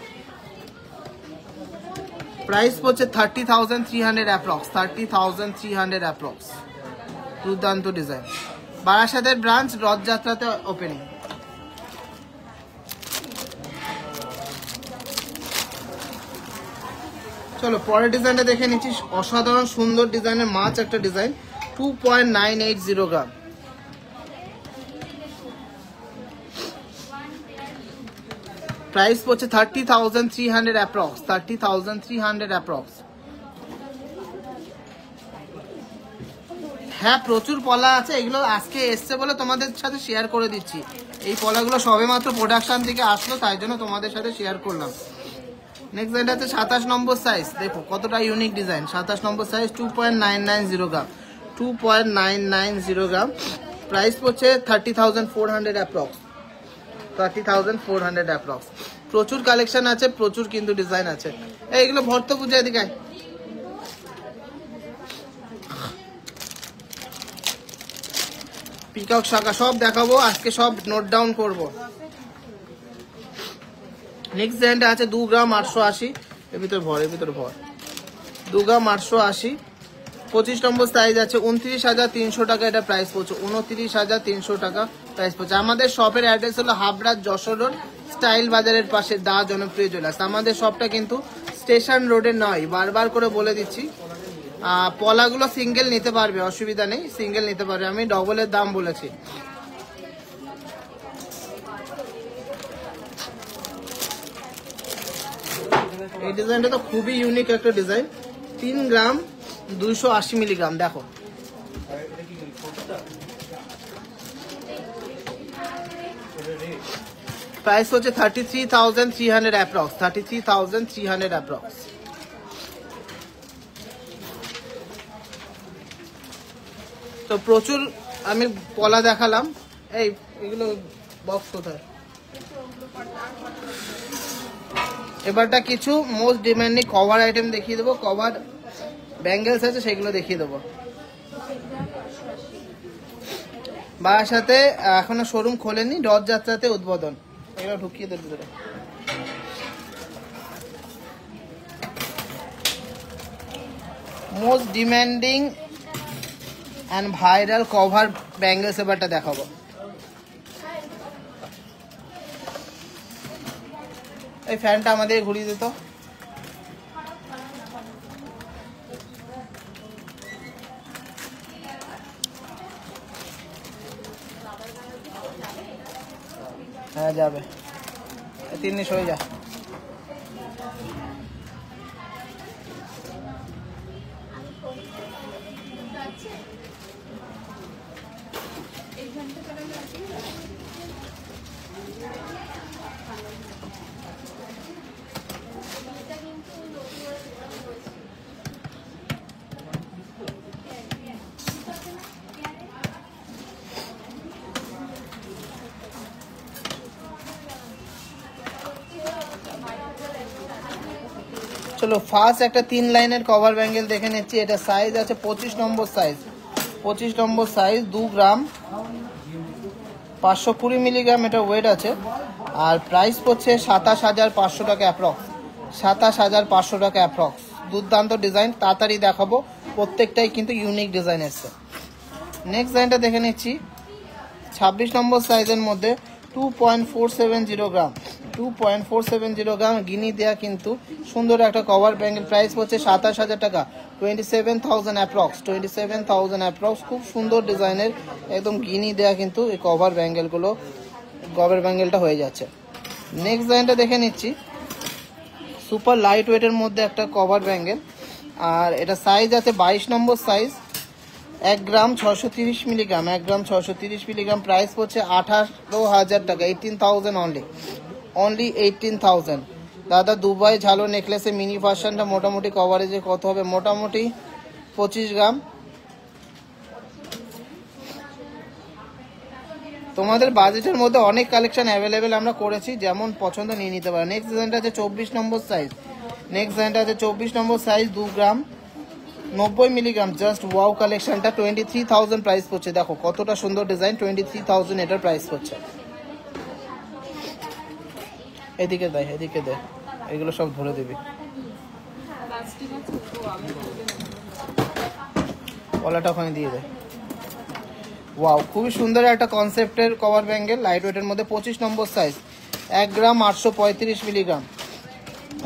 Speaker 1: প্রাইস পড়ছে 30,300 অ্যাপ্রক্স, 30,300 অ্যাপ্রক্স। দুর্দান্ত ডিজাইন। বারাসাতের ব্রাঞ্চ রথযাত্রাতে ওপেনিং। চলো পরের ডিজাইনটা দেখে নিচ্ছি, অসাধারণ সুন্দর ডিজাইনের মাছ একটা ডিজাইন, 2.980 গ্রাম। প্রাইস পড়ছে 30,300 অ্যাপ্রক্স, 30,300 অ্যাপ্রক্স। হ্যাঁ প্রচুর পলা আছে, এগুলো আজকে এসছে বলে তোমাদের সাথে শেয়ার করে দিচ্ছি। এই পলাগুলো সবে মাত্র প্রোডাকশন থেকে আসলো, তাই জন্য তোমাদের সাথে শেয়ার করলাম। নেক্সট ডিজাইন আছে 27 নম্বর সাইজ, দেখো কতটা ইউনিক ডিজাইন। 27 নম্বর সাইজ, 2.990 গ্রাম, 2.990 গ্রাম। প্রাইস পড়ছে 30,400 অ্যাপ্রক্স, 30,400 অ্যাপ্রক্স। প্রচুর কালেকশন আছে, প্রচুর কিন্তু ডিজাইন আছে। এইগুলো ভর্ত পূজা এদিকে পিকক শাখা সব দেখাবো আজকে, সব নোট ডাউন করবো। নেক্সট ডিজাইনটা আছে 2 গ্রাম 880, এর ভিতর ভর, এর ভিতর ভর, 2 গ্রাম 880, 25 নম্বর সাইজ আছে 29,300 টাকা, এটা প্রাইস পড়ছে 29,300 টাকা প্রাইস পড়ছে। আমাদের শপের অ্যাড্রেস হলো হাবড়া যশোর রোড স্টাইল বাজারের পাশে দা জনপ্রিয় জুয়েলার্স। আমাদের শপটা কিন্তু স্টেশন রোডে নয়, বারবার করে বলে দিচ্ছি। পলাগুলো সিঙ্গেল নিতে পারবে, অসুবিধা নেই, সিঙ্গেল নিতে পারবে, আমি ডবলের দাম বলেছি। এই ডিজাইনটা তো খুবই ইউনিক একটা ডিজাইন, 3 গ্রাম 280 মিলিগ্রাম। দেখো প্রাইস হচ্ছে 33,300 অ্যাপ্রক্স, 33,300 অ্যাপ্রক্স। তো প্রচুর আমি পলা দেখালাম। এগুলো বক্স কোথায়? এবারটা কিছু মোস্ট ডিমান্ডিং কভার আইটেম দেখিয়ে দেবো, কভার ব্যাঙ্গেলস আছে সেগুলো দেখিয়ে দেবো। বাসাতে এখনো শোরুম খোলেনি, রথযাত্রাতে উদ্বোধন। এগুলো ঢুকিয়ে দেবে ভিতরে। Most demanding and viral cover bangles এবারটা দেখাবো। এই ফ্যানটা আমাদের ঘুরিয়ে দিত। হ্যাঁ যাবে, 3 মিনিট হয়ে যা। চলো ফার্স্ট একটা 3 লাইনের কভার ব্যাঙ্গেল দেখে নিচ্ছি। এটা সাইজ আছে 25 নম্বর সাইজ, 25 নম্বর সাইজ, 2 গ্রাম 520 মিলিগ্রাম এটা ওয়েট আছে। আর প্রাইস পড়ছে 27,500 টাকা অ্যাপ্রক্স, 27,500 টাকা অ্যাপ্রক্স। দুর্দান্ত ডিজাইন, তাড়াতাড়ি দেখাবো, প্রত্যেকটাই কিন্তু ইউনিক ডিজাইন এসছে। নেক্সট ডিজাইনটা দেখে নিচ্ছি 26 নম্বর সাইজের মধ্যে 2.470 গ্রাম, 2.470 গ্রাম গিনি দেয়া কিন্তু সুন্দর একটা কভার ব্যাঙ্গেল। প্রাইস পড়ছে 27,000 টাকা, 27,000 অ্যাপ্রক্স, 27,000 অ্যাপ্রক্স। খুব সুন্দর ডিজাইনের একদম গিনি দেয়া কিন্তু এই কভার ব্যাঙ্গেলগুলো, কভার ব্যাঙ্গেলটা হয়ে যাচ্ছে। নেক্সট ডিজাইনটা দেখে নিচ্ছি সুপার লাইট ওয়েটের মধ্যে একটা কভার ব্যাঙ্গেল। আর এটা সাইজ আছে 22 নম্বর সাইজ, 1 গ্রাম 630 মিলিগ্রাম, 1 গ্রাম 630 মিলিগ্রাম। প্রাইস পড়ছে 18,000 টাকা, 18,000 অনলি 18,000। দাদা দুবাই ঝালো নেকলেসে মিনি ভার্সনটা মোটামুটি কভারেজে কত হবে? মোটামুটি 25 গ্রাম। তোমাদের বাজেটের মধ্যে অনেক কালেকশন অ্যাভেলেবেল আমরা করেছি, যেমন পছন্দ নিয়ে নিতে পারো। নেক্সট ডিজাইনটা আছে 24 নম্বর সাইজ, নেক্সট ডিজাইনটা আছে 24 নম্বর সাইজ, 2 গ্রাম 90 মিলিগ্রাম। জাস্ট ওয়াও কালেকশনটা 23,000 প্রাইস পড়ছে। দেখো কতটা সুন্দর ডিজাইন, 23,000 এটার প্রাইস পড়ছে। এদিকে দেয়, এদিকে দে, এগুলো সব ধরে দিবি। ওলাটা ওখানে দিয়ে দেয়। ওয়াও, খুবই সুন্দর একটা কনসেপ্টের কভার ব্যাঙ্গেল, লাইট ওয়েটের মধ্যে 25 নম্বর সাইজ, 1 গ্রাম 835 মিলিগ্রাম,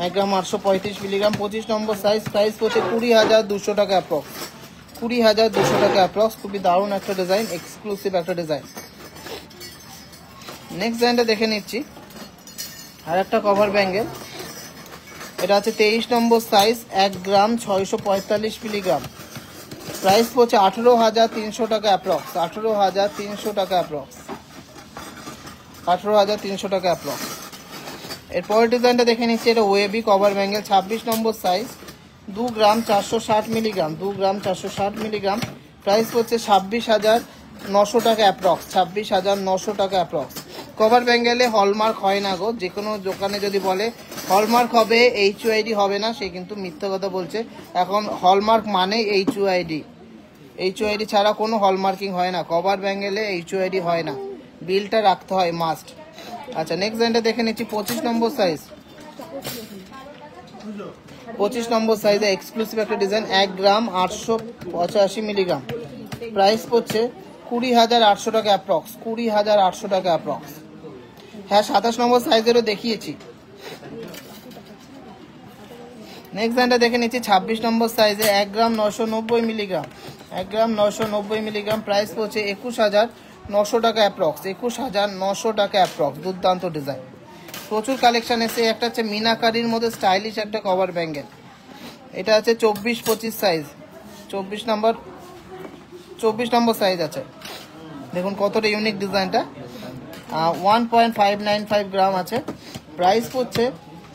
Speaker 1: 1 গ্রাম 835 মিলিগ্রাম, 25 নম্বর সাইজ। প্রাইস পড়ছে 20,200 টাকা অ্যাপ্রক্স, 20,200 টাকা অ্যাপ্রক্স। খুবই দারুণ একটা ডিজাইন, এক্সক্লুসিভ একটা ডিজাইন। নেক্সট ডিজাইনটা দেখে নিচ্ছি আর একটা কভার ব্যাঙ্গেল। এটা আছে 23 নম্বর সাইজ, 1 গ্রাম 645 মিলিগ্রাম। প্রাইস পড়ছে 18,300 টাকা অ্যাপ্রক্স, 18,300 টাকা অ্যাপ্রক্স, 18,300 টাকা অ্যাপ্রক্স। এরপরের ডিজাইনটা দেখে নিচ্ছি, এটা ওয়েবি কভার ব্যাঙ্গেল, 26 নম্বর সাইজ, 2 গ্রাম 460 মিলিগ্রাম, 2 গ্রাম 460 মিলিগ্রাম। প্রাইস পড়ছে 26,900 টাকা অ্যাপ্রক্স, 26,900 টাকা অ্যাপ্রক্স। কভার ব্যাঙ্গেলে হলমার্ক হয় না গো, যে কোনো দোকানে যদি বলে হলমার্ক হবে, HUID হবে না, সে কিন্তু মিথ্যা কথা বলছে। এখন হলমার্ক মানে HUID ছাড়া কোনো হলমার্কিং হয় না। কভার ব্যাঙ্গেলে HUID হয় না, বিলটা রাখতে হয় মাস্ট। আচ্ছা নেক্সট ডিজাইনটা দেখে নিচ্ছি 25 নম্বর সাইজ, 25 নম্বর সাইজে এক্সক্লুসিভ একটা ডিজাইন, 1 গ্রাম 885 মিলিগ্রাম, প্রাইস পড়ছে 20,800 টাকা অ্যাপ্রক্স, 20,800 টাকা অ্যাপ্রক্স। হ্যাঁ 27 নম্বর সাইজেরও দেখিয়েছি। নেক্সট ডিজাইনটা দেখে নিচ্ছি 26 নম্বর সাইজে, 1 গ্রাম 990 মিলিগ্রাম, 1 গ্রাম 990 মিলিগ্রাম, প্রাইস পড়ছে 21,900 টাকা অ্যাপ্রক্স, 21,900 টাকা অ্যাপ্রক্স। দুর্দান্ত ডিজাইন, প্রচুর কালেকশন এসে। একটা হচ্ছে মিনাকারির মধ্যে স্টাইলিশ একটা কভার ব্যাঙ্গেল, এটা আছে 24-25 সাইজ, 24 নম্বর সাইজ আছে। দেখুন কতটা ইউনিক ডিজাইনটা, 1.595 গ্রাম আছে, প্রাইস পড়ছে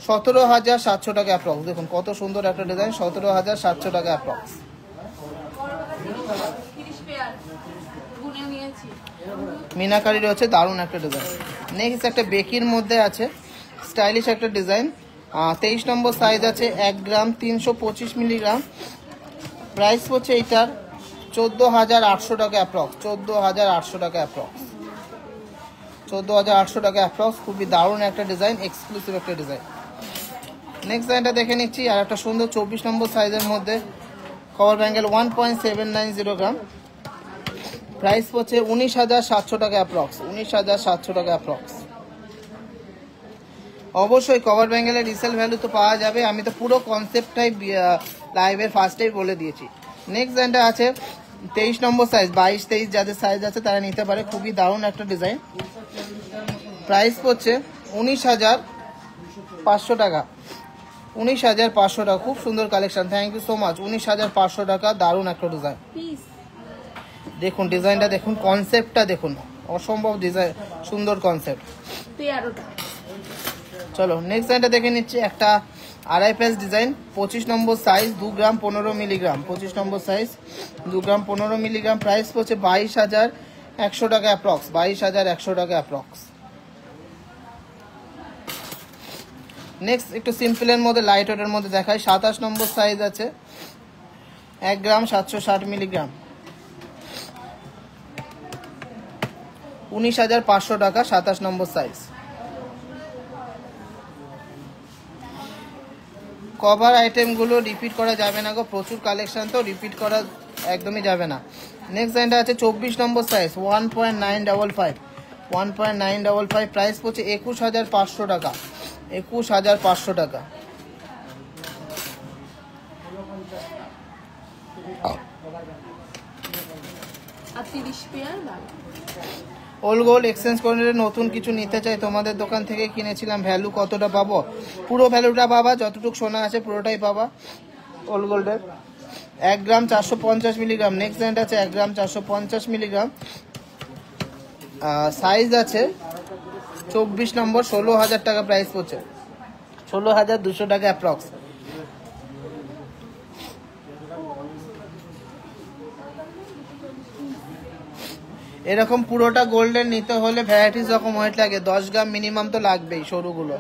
Speaker 1: 17,700 টাকা অ্যাপ্রক্স। দেখুন কত সুন্দর একটা ডিজাইন, 17,700 টাকা অ্যাপ্রক্স। মিনাকারির হচ্ছে দারুণ একটা ডিজাইন। নেক্সট একটা বেকির মধ্যে আছে স্টাইলিশ একটা ডিজাইন, 23 নম্বর সাইজ আছে, 1 গ্রাম 325 মিলিগ্রাম, প্রাইস পড়ছে এইটার 14,800 টাকা অ্যাপ্রক্স, 14,800 টাকা অ্যাপ্রক্স, 14,800 টাকা অ্যাপ্রক্স। খুবই দারুণ একটা ডিজাইন, এক্সক্লুসিভ একটা ডিজাইন। নেক্সট ডিজাইনটা দেখে নিচ্ছি, আর একটা সুন্দর 24 নম্বর সাইজের মধ্যে কভার ব্যাঙ্গেল, 1.790 গ্রাম, প্রাইস পড়ছে 19,700 টাকা অ্যাপ্রক্স, 19,700 টাকা অ্যাপ্রক্স। অবশ্যই কভার ব্যাঙ্গেলের রিসেল ভ্যালু তো পাওয়া যাবে, আমি তো পুরো কনসেপ্টটাই লাইভের ফার্স্টেই বলে দিয়েছি। নেক্সট ডিজাইনটা আছে 23 নম্বর সাইজ, 22-23 যাদের সাইজ আছে তারা নিতে পারে, খুবই দারুণ একটা ডিজাইন, প্রাইস পড়ছে 19,500 টাকা, 19,500 টাকা। খুব সুন্দর collection, thank you so much. 19,500 টাকা, দারুণ একটা ডিজাইন। দেখুন ডিজাইনটা দেখুন, কনসেপ্টটা দেখুন, অসম্ভব ডিজাইন, সুন্দর কনসেপ্ট। চলো নেক্সট ডিজাইনটা দেখে নিচ্ছি, একটা আড়াই পেজ ডিজাইন, 25 নম্বর সাইজ, 2 গ্রাম 15 মিলিগ্রাম, 25 নম্বর সাইজ 2 গ্রাম 15 মিলিগ্রাম, প্রাইস পড়ছে 22,100 টাকা অ্যাপ্রক্স, 22,100 টাকা অ্যাপ্রক্স। নেক্সট একটু সিম্পলের মধ্যে লাইট ওয়েটের মধ্যে দেখাই, 27 নম্বর সাইজ আছে, 1 গ্রাম 760 মিলিগ্রাম, 19,500 টাকা, 27 নম্বর সাইজ। কভার আইটেমগুলো রিপিট করা যাবে না গো, প্রচুর কালেকশন তো রিপিট করা একদমই যাবে না। নেক্সট ডিজাইনটা আছে 24 নম্বর সাইজ, 1.955, প্রাইস পড়ছে 21,500 টাকা, 21,500 টাকা। ওল্ড গোল্ড এক্সচেঞ্জ করে নতুন কিছু নিতে চাই, তোমাদের দোকান থেকে কিনেছিলাম, ভ্যালু কতটা পাবো? পুরো ভ্যালুটা পাবা, যতটুকু সোনা আছে পুরোটাই পাবা ওল্ড গোল্ডের। 1 গ্রাম 450 মিলিগ্রাম, নেক্সট ডিজাইনটা আছে 1 গ্রাম 450 মিলিগ্রাম, সাইজ আছে 24 নম্বর, 16,000 টাকা প্রাইস পড়ছে, 16,200 টাকা অ্যাপ্রক্স। এরকম পুরোটা গোল্ডের নিতে হলে ভ্যারাইটিস রকম ওয়েট লাগে, 10 গ্রাম মিনিমাম তো লাগবেই সরুগুলো।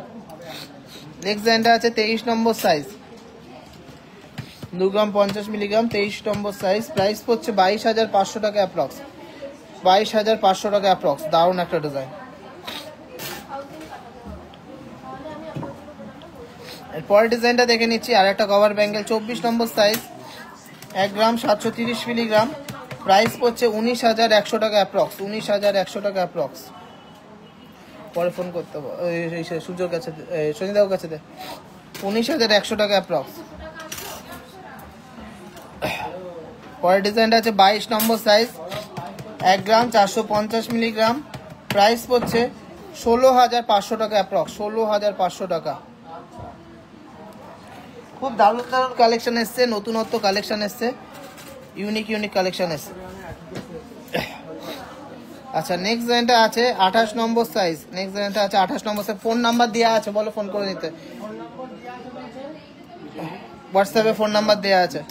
Speaker 1: নেক্সট ডিজাইনটা আছে 23 নম্বর সাইজ, 2 গ্রাম 50 মিলিগ্রাম, 23 নম্বর সাইজ, প্রাইস পড়ছে 22,500 টাকা অ্যাপ্রক্স, 22,500 টাকা অ্যাপ্রক্স। দারুণ একটা ডিজাইন। এরপরের ডিজাইনটা দেখে নিচ্ছি, আর একটা কভার ব্যাঙ্গেল, 24 নম্বর সাইজ, 1 গ্রাম 730 মিলিগ্রাম, প্রাইস পড়ছে 19,100 টাকা অ্যাপ্রক্স, 19,100 টাকা অ্যাপ্রক্স। পরে ফোন করতে হবে সূর্যর কাছে, সঞ্জিতার কাছে দে, 19,100 টাকা অ্যাপ্রক্স। পরের ডিজাইনটা আছে 22 নম্বর সাইজ, 1 গ্রাম 450 মিলিগ্রাম, প্রাইস পড়ছে 16,500 টাকা অ্যাপ্রক্স, 16,500 টাকা। খুব দারুণ দারুণ কালেকশন এসছে, নতুনত্ব কালেকশন এসছে, ইউনিক কালেকশন এসছে। আচ্ছা নেক্সট ডিজাইনটা আছে 28 নম্বর সাইজ, নেক্সট ডিজাইনটা আছে 28 নম্বর সাইজ। ফোন নাম্বার দেওয়া আছে, বলো ফোন করে নিতে, হোয়াটসঅ্যাপে ফোন নাম্বার দেওয়া আছে।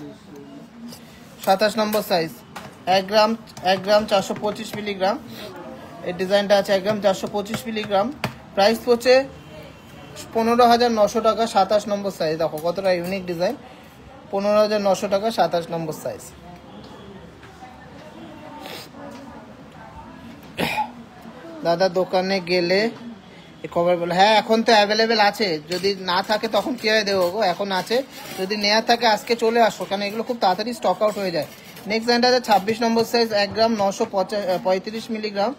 Speaker 1: 27 নম্বর সাইজ, 1 গ্রাম 425 মিলিগ্রাম, এই ডিজাইনটা আছে 1 গ্রাম 425 মিলিগ্রাম, প্রাইস পড়ছে 15,900 টাকা, 27 নম্বর সাইজ। দেখো কতটা ইউনিক ডিজাইন, 15,900 টাকা, 27 নম্বর সাইজ। দাদা দোকানে গেলে এই কভারগুলো হ্যাঁ এখন তো অ্যাভেলেবেল আছে, যদি না থাকে তখন কিভাবে দেবো গো, এখন আছে, যদি নেওয়ার থাকে আজকে চলে আসো, কারণ এগুলো খুব তাড়াতাড়ি স্টক আউট হয়ে যায়। নেক্সট ডিজাইনটা আছে 26 নম্বর সাইজ, 1 গ্রাম 935 মিলিগ্রাম,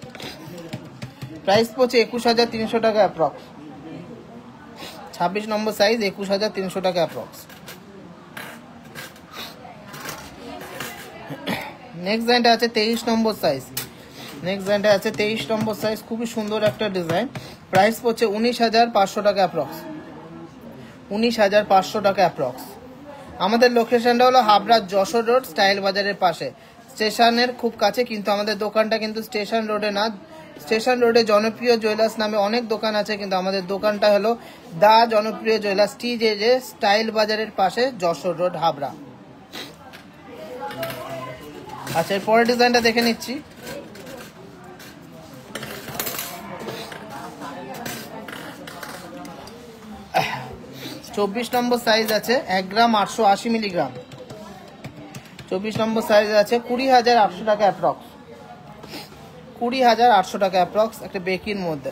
Speaker 1: প্রাইস পড়ছে 21,300 টাকা অ্যাপ্রক্স। 26 নম্বর সাইজ 21,300 টাকা অ্যাপ্রক্স। নেক্সট ডিজাইনটা আছে 23 নম্বর সাইজ, নেক্সট ডিজাইনটা আছে 23 নম্বর সাইজ, খুবই সুন্দর একটা ডিজাইন, প্রাইস পড়ছে 19,500 টাকা অ্যাপ্রক্স। 19,500 টাকা অ্যাপ্রক্স। আমাদের লোকেশনটা হলো হাবড়া যশোর রোড, স্টাইল বাজারের পাশে, স্টেশনের খুব কাছে, কিন্তু আমাদের দোকানটা কিন্তু স্টেশন রোডে না, স্টেশন রোডে জনপ্রিয় জুয়েলার্স নামে অনেক দোকান আছে, কিন্তু আমাদের দোকানটা হলো দা জনপ্রিয় জুয়েলার্স TJJ, স্টাইল বাজারের পাশে, যশোর রোড, হাবড়া। আচ্ছা এর পরের ডিজাইনটা দেখে নিচ্ছি। চব্বিশ নম্বর সাইজ আছে, 1 গ্রাম 880 মিলিগ্রাম, 24 নম্বর সাইজ আছে 20,800 টাকা অ্যাপ্রক্স। 20,800 টাকা অ্যাপ্রক্স, একটা বেকির মধ্যে।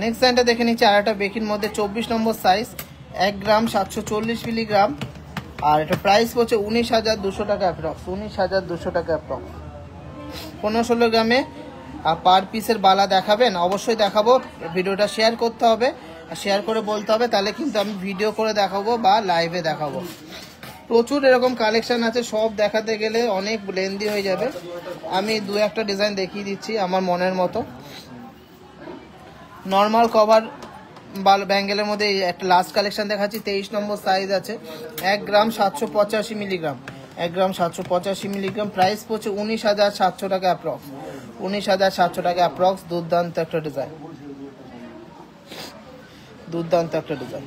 Speaker 1: নেক্সট ডিজাইনটা দেখে নিচ্ছি, আর একটা বেকির মধ্যে 24 নম্বর সাইজ, 1 গ্রাম 740 মিলিগ্রাম, আর এটা প্রাইস পড়ছে 19,200 টাকা অ্যাপ্রক্স। 19,200 টাকা অ্যাপ্রক্স। 15-16 গ্রামে পার পিসের বালা দেখাবেন? অবশ্যই দেখাবো, ভিডিওটা শেয়ার করতে হবে, শেয়ার করে বলতে হবে, তাহলে কিন্তু আমি ভিডিও করে দেখাবো বা লাইভে দেখাবো। প্রচুর এরকম কালেকশন আছে, সব দেখাতে গেলে অনেক লেন্দি হয়ে যাবে, আমি 2-1টা ডিজাইন দেখিয়ে দিচ্ছি আমার মনের মতো। নর্মাল কভার ব্যাঙ্গেলের মধ্যে একটা লাস্ট কালেকশন দেখাচ্ছি, 23 নম্বর সাইজ আছে, 1 গ্রাম 785 মিলিগ্রাম, 1 গ্রাম 785 মিলিগ্রাম, প্রাইস পড়ছে 19,700 টাকা অ্যাপ্রক্স। 19,700 টাকা অ্যাপ্রক্স। দুর্দান্ত একটা ডিজাইন, দুর্দান্ত একটা ডিজাইন।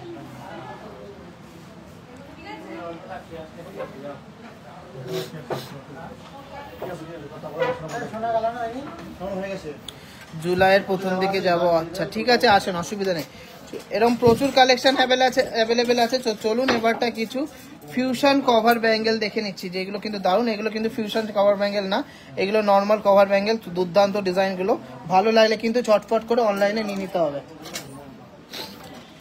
Speaker 1: জুলাইয়ের প্রথম দিকে যাব। আচ্ছা ঠিক আছে, আসেন, অসুবিধা নেই। এরকম প্রচুর কালেকশন অ্যাভেলেবেল আছে। চলুন এবারটা কিছু ফিউশন কভার ব্যাঙ্গেল দেখে নিচ্ছি, যেগুলো কিন্তু দারুণ। এগুলো কিন্তু ফিউশন কভার ব্যাঙ্গেল না, এগুলো নর্মাল কভার ব্যাঙ্গেল। দুর্দান্ত ডিজাইনগুলো, ভালো লাগলে কিন্তু চটপট করে অনলাইনে নিয়ে নিতে হবে।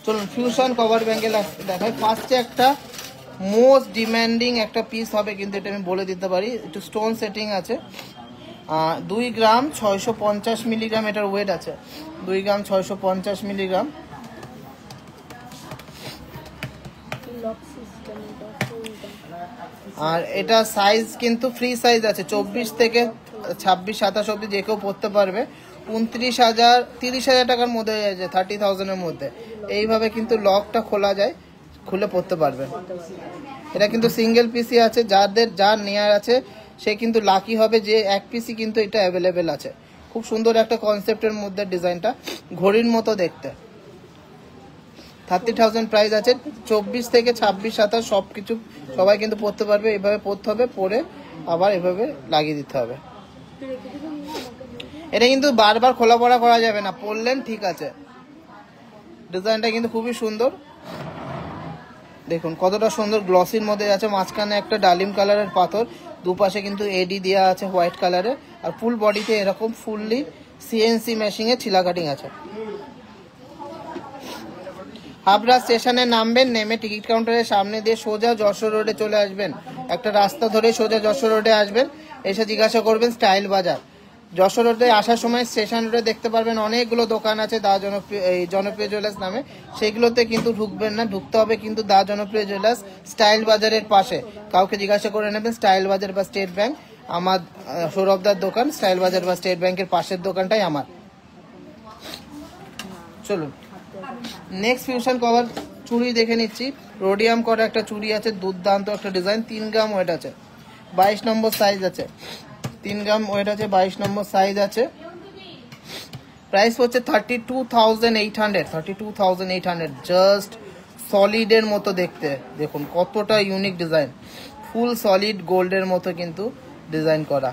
Speaker 1: চলুন ফিউশন কভার ব্যাঙ্গেল দেখাই। ফার্স্টে একটা মোস্ট ডিম্যান্ডিং একটা পিস হবে, কিন্তু এটা আমি বলে দিতে পারি, একটু স্টোন সেটিং আছে। 2 গ্রাম 650 মিলিগ্রাম এটার ওয়েট আছে, 2 গ্রাম 650 মিলিগ্রাম। আর এটা সাইজ কিন্তু ফ্রি সাইজ আছে, 24 থেকে 26-27 অব্দি যে কেউ পড়তে পারবে। 29,000-30,000 টাকার মধ্যে হয়ে যায়, 30,000-এর মধ্যে। এইভাবে কিন্তু লকটা খোলা যায়, খুলে পড়তে পারবে। এটা কিন্তু সিঙ্গেল পিসি আছে, যার নেয়ার আছে সে কিন্তু লাকি হবে, যে এক পিসি কিন্তু এটা অ্যাভেলেবেল আছে। খুব সুন্দর একটা কনসেপ্টের মধ্যে ডিজাইনটা, ঘড়ির মতো দেখতে। 30,000 প্রাইস আছে। 24 থেকে 26-27 সব কিছু সবাই কিন্তু পড়তে পারবে। এভাবে পড়তে হবে, পরে আবার এভাবে লাগিয়ে দিতে হবে। এটা কিন্তু বারবার খোলা পড়া করা যাবে না, পরলেন ঠিক আছে। ডিজাইনটা কিন্তু খুবই সুন্দর, দেখুন কতটা সুন্দর গ্লসির মধ্যে আছে। মাঝখানে একটা ডালিম কালারের পাথর, দুপাশে কিন্তু এডি দেওয়া আছে হোয়াইট কালারের, আর ফুল বডিতে এরকম ফুললি CNC মেশিনে ছিলা কাটিং আছে। হাবড়া স্টেশনে নামবেন, নেমে টিকিট কাউন্টারের সামনে দিয়ে সোজা যশোর রোডে চলে আসবেন। একটা রাস্তা ধরে সোজা যশোর রোডে আসবেন, এসে জিজ্ঞাসা করবেন স্টাইল বাজার। যশোর রোডে আসার সময় স্টেশন রোডে দেখতে পারবেন অনেকগুলো দোকান আছে দা জনপ্রিয় জুয়েলার্স নামে, সেগুলোতে কিন্তু ঢুকবেন না, ঢুকতে হবে কিন্তু দা জনপ্রিয় জুয়েলার্স স্টাইল বাজারের পাশে। কাউকে জিজ্ঞাসা করে নেবেন স্টাইল বাজার বা স্টেট ব্যাংক, আমার সৌরভদার দোকান স্টাইল বাজার বা স্টেট ব্যাংকের পাশের দোকানটাই আমার। চলুন নেক্সট ফিউশন কভার চুড়ি দেখে নিচ্ছি। রোডিয়াম করা একটা চুড়ি আছে, দুর্দান্ত একটা ডিজাইন, 3 গ্রাম ওয়েট আছে, 22 নম্বর সাইজ আছে, 3 গ্রাম ওয়েট আছে, 22 নম্বর সাইজ আছে। প্রাইস হচ্ছে 32,800, 32,800। জাস্ট সলিডের মতো দেখতে, দেখুন কতটা ইউনিক ডিজাইন, ফুল সলিড গোল্ডের মতো কিন্তু ডিজাইন করা।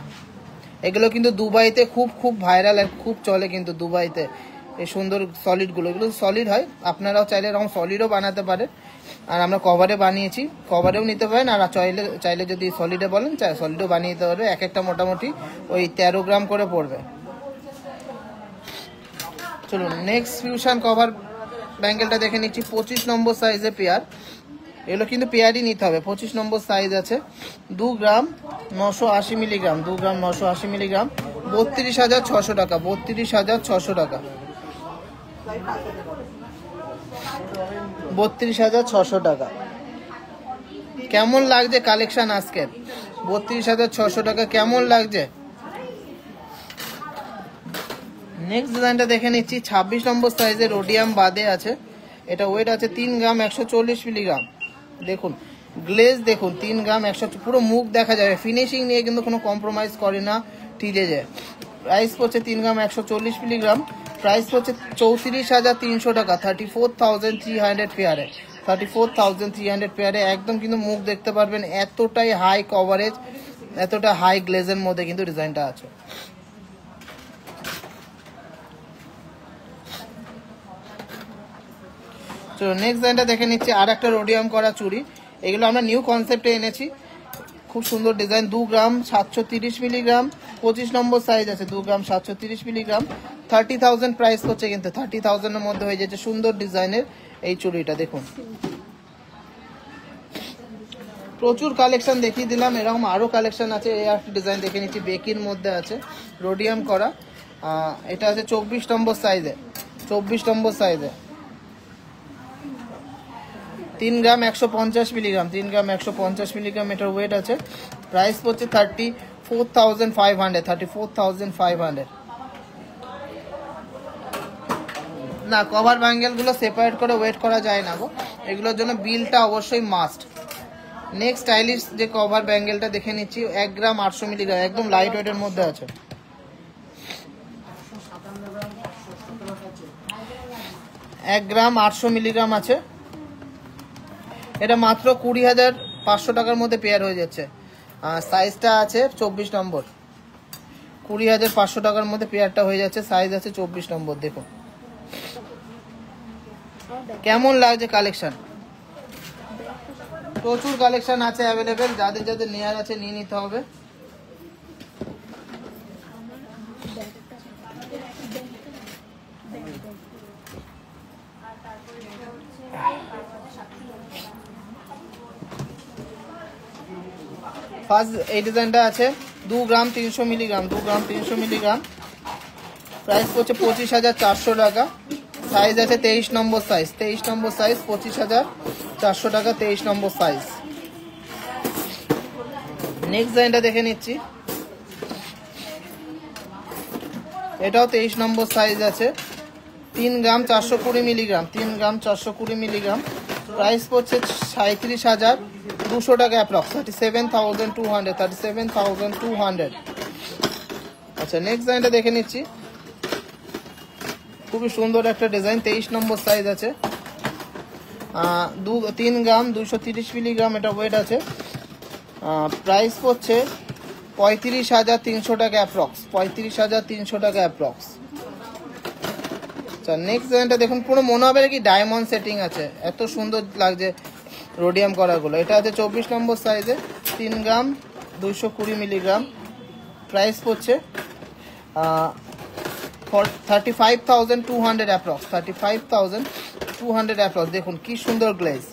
Speaker 1: এগুলো কিন্তু দুবাইতে খুব ভাইরাল আর খুব চলে কিন্তু দুবাইতে। এই সুন্দর সলিডগুলো, এগুলো সলিড হয়, আপনারাও চাইলে এরকম সলিডও বানাতে পারেন। আর আমরা কভারে বানিয়েছি, কভারেও নিতে পারেন, আর চাইলে যদি সলিডে বলেন সলিডও বানিয়ে দিতে পারবে। এক একটা মোটামুটি ওই 13 গ্রাম করে পড়বে। চলুন নেক্সট ফিউশন কভার ব্যাঙ্গেলটা দেখে নিচ্ছি 25 নম্বর সাইজে পেয়ার। এগুলো কিন্তু পেয়ারই নিতে হবে। 25 নম্বর সাইজ আছে, 2 গ্রাম 980 মিলিগ্রাম, 2 গ্রাম 980 মিলিগ্রাম, 32,600 টাকা, 32,600 টাকা, 32,600 টাকা। কেমন লাগছে কালেকশন আজকে? 32,600 টাকা কেমন লাগছে? নেক্সট ডিজাইনটা দেখে নিচ্ছি 26 নম্বর সাইজে রোডিয়াম বাদে আছে। এটা ওয়েট আছে 3 গ্রাম 140 মিলিগ্রাম। দেখুন গ্লেজ দেখুন, 3 গ্রাম 100, পুরো মুখ দেখা যাবে। ফিনিশিং নিয়ে কিন্তু কোনো কম্প্রোমাইজ করে না টিজে। প্রাইস পড়ছে 3 গ্রাম 140 মিলিগ্রাম। প্রাইস পড়ছে 34,300 টাকা, 34,300 পেয়ারে, 34,300 পেয়ারে। একদম কিন্তু মুখ দেখতে পারবেন, এতটাই হাই কভারেজ, এতটা হাই গ্লেজের মধ্যে কিন্তু ডিজাইনটা আছে। চলো নেক্সট ডিজাইনটা দেখে নিচ্ছি, আর একটা রোডিয়াম করা চুড়ি। এগুলো আমরা নিউ কনসেপ্টে এনেছি, খুব সুন্দর ডিজাইন। 2 গ্রাম 730 মিলিগ্রাম, 25 নম্বর সাইজ আছে, 2 গ্রাম 730 মিলিগ্রাম। 30,000 প্রাইস হচ্ছে, কিন্তু 30,000 এর মধ্যে হয়ে যাচ্ছে সুন্দর ডিজাইনের এই চুড়িটা। দেখুন প্রচুর কালেকশন দেখিয়ে দিলাম, এরকম আরো কালেকশন আছে। এই একটা ডিজাইন দেখে নিচ্ছি, বেকির মধ্যে আছে, রোডিয়াম করা। এটা আছে 24 নম্বর সাইজে, 24 নম্বর সাইজে, 3 গ্রাম 150 মিলিগ্রাম, 3 গ্রাম 150 মিলিগ্রাম এটার ওয়েট আছে। প্রাইস পড়ছে 34,500, 34,500। না কভার ব্যাঙ্গেলগুলো সেপারেট করে ওয়েট করা যায় না গো, এগুলোর জন্য বিলটা অবশ্যই মাস্ট। নেক্সট স্টাইলিশ যে কভার ব্যাঙ্গেলটা দেখে নিচ্ছি, 1 গ্রাম 800 মিলিগ্রাম, একদম লাইট ওয়েটের মধ্যে আছে। 1 গ্রাম 800 মিলিগ্রাম আছে। এটা মাত্র 20,500 টাকার মধ্যে পেয়ার হয়ে যাচ্ছে। সাইজটা আছে 24 নম্বর, 20,500 টাকার মধ্যে পেয়ারটা হয়ে যাচ্ছে। সাইজ আছে 24 নম্বর। দেখুন কেমন লাগছে কালেকশন? প্রচুর কালেকশন আছে অ্যাভেলেবেল, যাদের যাদের নেয়ার আছে নিয়ে নিতে হবে। ফার্স্ট এই ডিজাইনটা আছে 2 গ্রাম 300 মিলিগ্রাম, 2 গ্রাম 300 মিলিগ্রাম। প্রাইস পড়ছে 25,400 টাকা। সাইজ আছে 23 নম্বর সাইজ, 23 নম্বর সাইজ, 25,400 টাকা, 23 নম্বর সাইজ। নেক্সট ডিজাইনটা দেখে নিচ্ছি, এটাও 23 নম্বর সাইজ আছে, 3 গ্রাম 420 মিলিগ্রাম, 3 গ্রাম 420 মিলিগ্রাম। প্রাইস পড়ছে 37,200 টাকা অ্যাপ্রক্স, 37,200, 37,200। আচ্ছা নেক্সট ডিজাইনটা দেখে নিচ্ছি, খুবই সুন্দর একটা ডিজাইন, 23 নম্বর সাইজ আছে, 3 গ্রাম 230 মিলিগ্রাম এটা ওয়েট আছে। প্রাইস পড়ছে 35,300 টাকা অ্যাপ্রক্স, 35,300 টাকা অ্যাপ্রক্স। আচ্ছা নেক্সট ডিজাইনটা দেখুন, পুরো মনে হবে কি ডায়মন্ড সেটিং আছে, এত সুন্দর লাগছে রোডিয়াম করাগুলো। এটা আছে 24 নম্বর সাইজে, 3 গ্রাম 220 মিলিগ্রাম। প্রাইস পড়ছে 35,200 অ্যাপ্রক্স, 35,200 অ্যাপ্রক্স। দেখুন কি সুন্দর গ্লেজ।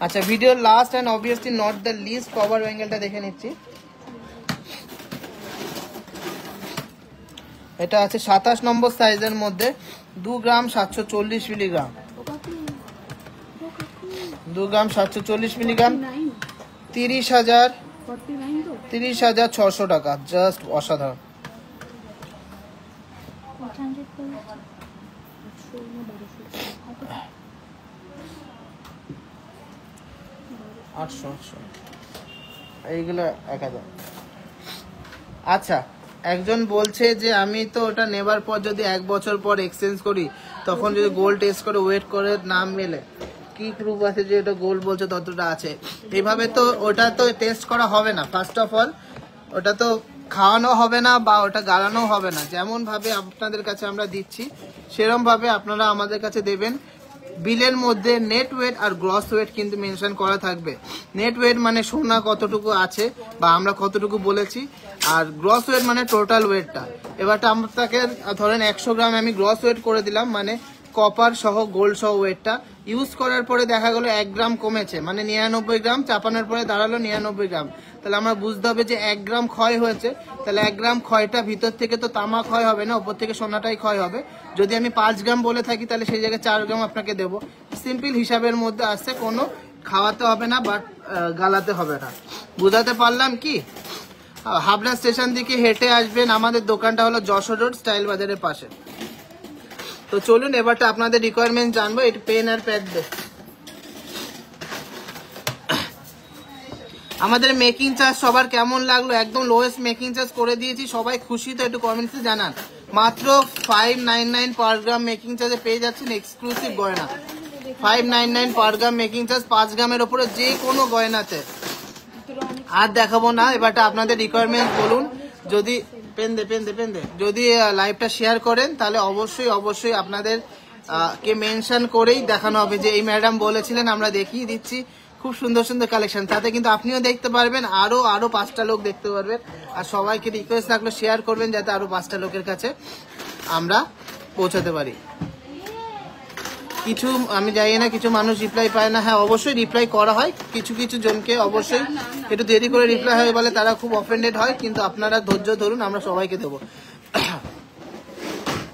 Speaker 1: আচ্ছা ভিডিওর last and obviously not the least cover ব্যাঙ্গেলটা দেখে নিচ্ছি। এটা আছে 27 নম্বর সাইজের মধ্যে, 2 গ্রাম 740 মিলিগ্রাম, 2 গ্রাম 740 মিলিগ্রাম, 30,600 টাকা। জাস্ট অসাধারণ। এইগুলো 1,000। আচ্ছা একজন বলছে যে আমি তো ওটা নেবার পর যদি 1 বছর পর এক্সচেঞ্জ করি, তখন যদি গোল্ড টেস্ট করে ওয়েট করে নাম মেলে, কি প্রুফ আছে যে এটা গোল্ড বলছে ততটা আছে? এইভাবে তো ওটা তো টেস্ট করা হবে না। ফার্স্ট অফ অল ওটা তো খাওয়ানো হবে না বা ওটা গালানো হবে না। যেমন ভাবে আপনাদের কাছে আমরা দিচ্ছি সেরকম ভাবে আপনারা আমাদের কাছে দেবেন। বিলের মধ্যে নেট ওয়েট আর গ্রস ওয়েট কিন্তু মেনশন করা থাকবে। নেট ওয়েট মানে সোনা কতটুকু আছে বা আমরা কতটুকু বলেছি, আর গ্রস ওয়েট মানে টোটাল ওয়েটটা। এবারটা আপনাকে ধরেন 100 গ্রাম আমি গ্রস ওয়েট করে দিলাম, মানে কপার সহ গোল্ড সহ ওয়েটটা। ইউজ করার পরে দেখা গেলো 1 গ্রাম কমেছে, মানে 99 গ্রাম, চাপানোর পরে দাঁড়ালো 99 গ্রাম। তাহলে আমরা বুঝতে হবে যে 1 গ্রাম ক্ষয় হয়েছে। তাহলে 1 গ্রাম ক্ষয়টা ভিতর থেকে তো তামা ক্ষয় হবে না, উপর থেকে সোনাটাই ক্ষয় হবে। যদি আমি 5 গ্রাম বলে থাকি তাহলে সেই জায়গায় 4 গ্রাম আপনাকে দেবো। সিম্পল হিসাবের মধ্যে আসছে, কোনো খাওয়াতে হবে না বাট গালাতে হবে না। বুঝাতে পারলাম কি? হাবড়া স্টেশন দিকে হেঁটে আসবেন, আমাদের দোকানটা হলো যশোর রোড স্টাইল বাজারের পাশে। তো চলুন এবারটা আপনাদের রিকোয়ারমেন্ট জানবো। এটা পেন আর প্যাড দে। আমাদের মেকিং চার্জ সবার কেমন লাগলো? একদম লোয়েস্ট মেকিং চার্জ করে দিয়েছি, সবাই খুশি তো? একটু কমেন্টসে জানান। মাত্র 599 পার গ্রাম মেকিং চার্জে পেয়ে যাচ্ছেন এক্সক্লুসিভ গয়না। 599 পার গ্রাম মেকিং চার্জ, 5 গ্রামের ওপরে যে কোনো গয়নাতে। আর দেখাবো না, এবারটা আপনাদের রিকোয়ারমেন্ট বলুন। যদি পেন দে যদি লাইভটা শেয়ার করেন তাহলে অবশ্যই আপনাদের কে মেনশন করেই দেখানো হবে যে এই ম্যাডাম বলেছিলেন, আমরা দেখিয়ে দিচ্ছি। খুব সুন্দর সুন্দর কালেকশন, তাতে কিন্তু আপনিও দেখতে পারবেন, আরো 5টা লোক দেখতে পারবেন। আর সবাইকে রিকোয়েস্ট থাকলো শেয়ার করবেন যাতে আরো 5টা লোকের কাছে আমরা পৌঁছাতে পারি। কিছু আমি জানি না, কিছু মানুষ রিপ্লাই পায় না। হ্যাঁ, অবশ্যই রিপ্লাই করা হয়, কিছু জনকে অবশ্যই একটু দেরি করে রিপ্লাই হয় বলে তারা খুব অফেন্ডেড হয়, কিন্তু আপনারা ধৈর্য ধরুন, আমরা সবাইকে দেবো।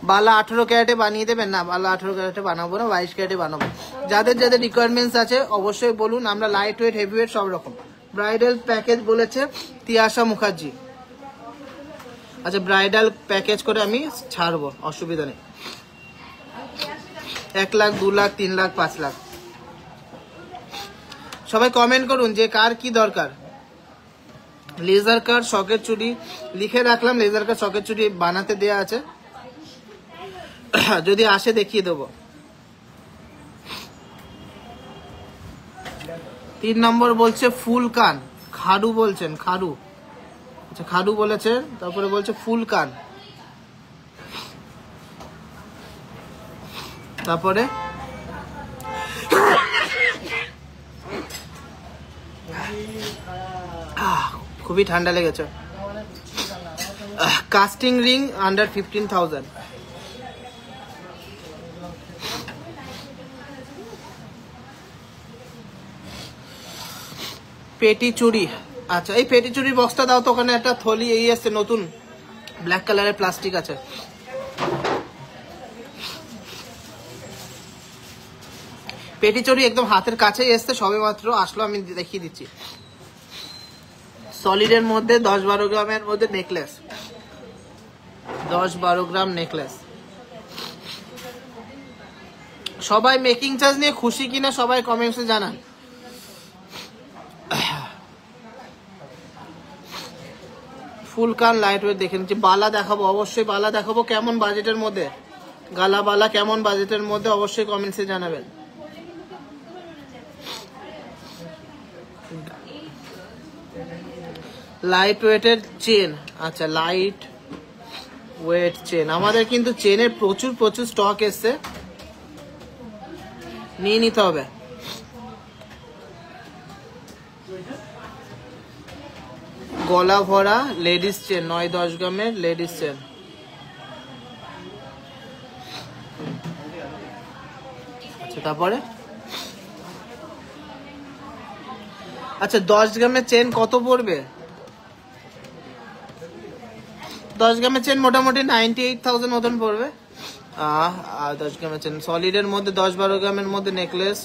Speaker 1: বালা 18 ক্যারেটে বানিয়ে দেবেন? না, বালা 18 ক্যারেটে বানাবো না, 22 ক্যারেটে বানাবো। যাদের রিকোয়ারমেন্টস আছে অবশ্যই বলুন, আমরা লাইট ওয়েট হেভি ওয়েট সব রকম। ব্রাইডাল প্যাকেজ বলেছে তিয়াশা মুখার্জি। আচ্ছা, ব্রাইডাল প্যাকেজ করে আমি ছাড়বো, অসুবিধা নেই। 1 লাখ, 2 লাখ, 3 লাখ, 5 লাখ। সবাই কমেন্ট করুন যে কার কি দরকার। লেজার কাট, শকের চুড়ি লিখে রাখলাম, লেজার কাট শকের চুড়ি বানাতে দেয়া আছে, যদি আসে দেখিয়ে দেবো। 3 নম্বর বলছে ফুল কান, খাড়ু বলছেন, খাড়ু। আচ্ছা, খাড়ু বলেছে, তারপরে বলছে ফুল কান, তারপরে খুবই ঠান্ডা লেগেছে। Casting ring under 15,000। পেটি চুড়ি, আচ্ছা এই পেটি চুড়ির বক্সটা দাও তো, ওখানে একটা থলি এই আছে নতুন, ব্ল্যাক কালারের প্লাস্টিক আছে। পেটি চুড়ি একদম হাতের কাছেই এসছে, সবে মাত্র আসলো, আমি দেখিয়ে দিচ্ছি। সলিডের মধ্যে 10-12 গ্রামের মধ্যে নেকলেস, 10-12 গ্রাম নেকলেস। সবাই মেকিং চার্জ নিয়ে খুশি কিনা সবাই কমেন্টসে জানান। ফুল কান লাইট ওয়েট দেখে নিচ্ছি। বালা দেখাবো, অবশ্যই বালা দেখাবো। কেমন বাজেটের মধ্যে গালা বালা, কেমন বাজেটের মধ্যে অবশ্যই কমেন্টসে জানাবেন। লাইট ওয়েটের চেন, আচ্ছা লাইট ওয়েট চেন, আমাদের কিন্তু চেনের প্রচুর স্টক এসছে, নিয়ে নিতে হবে। গলা ভরা লেডিস চেন, 9-10 গ্রামের লেডিস চেন। আচ্ছা, তারপরে আচ্ছা 10 গ্রামের চেন কত পড়বে? 10 গ্রামের চেন মোটামুটি 98,000 মতন পড়বে। 10 গ্রামের চেন সলিডের মধ্যে, 10-12 গ্রামের মধ্যে নেকলেস,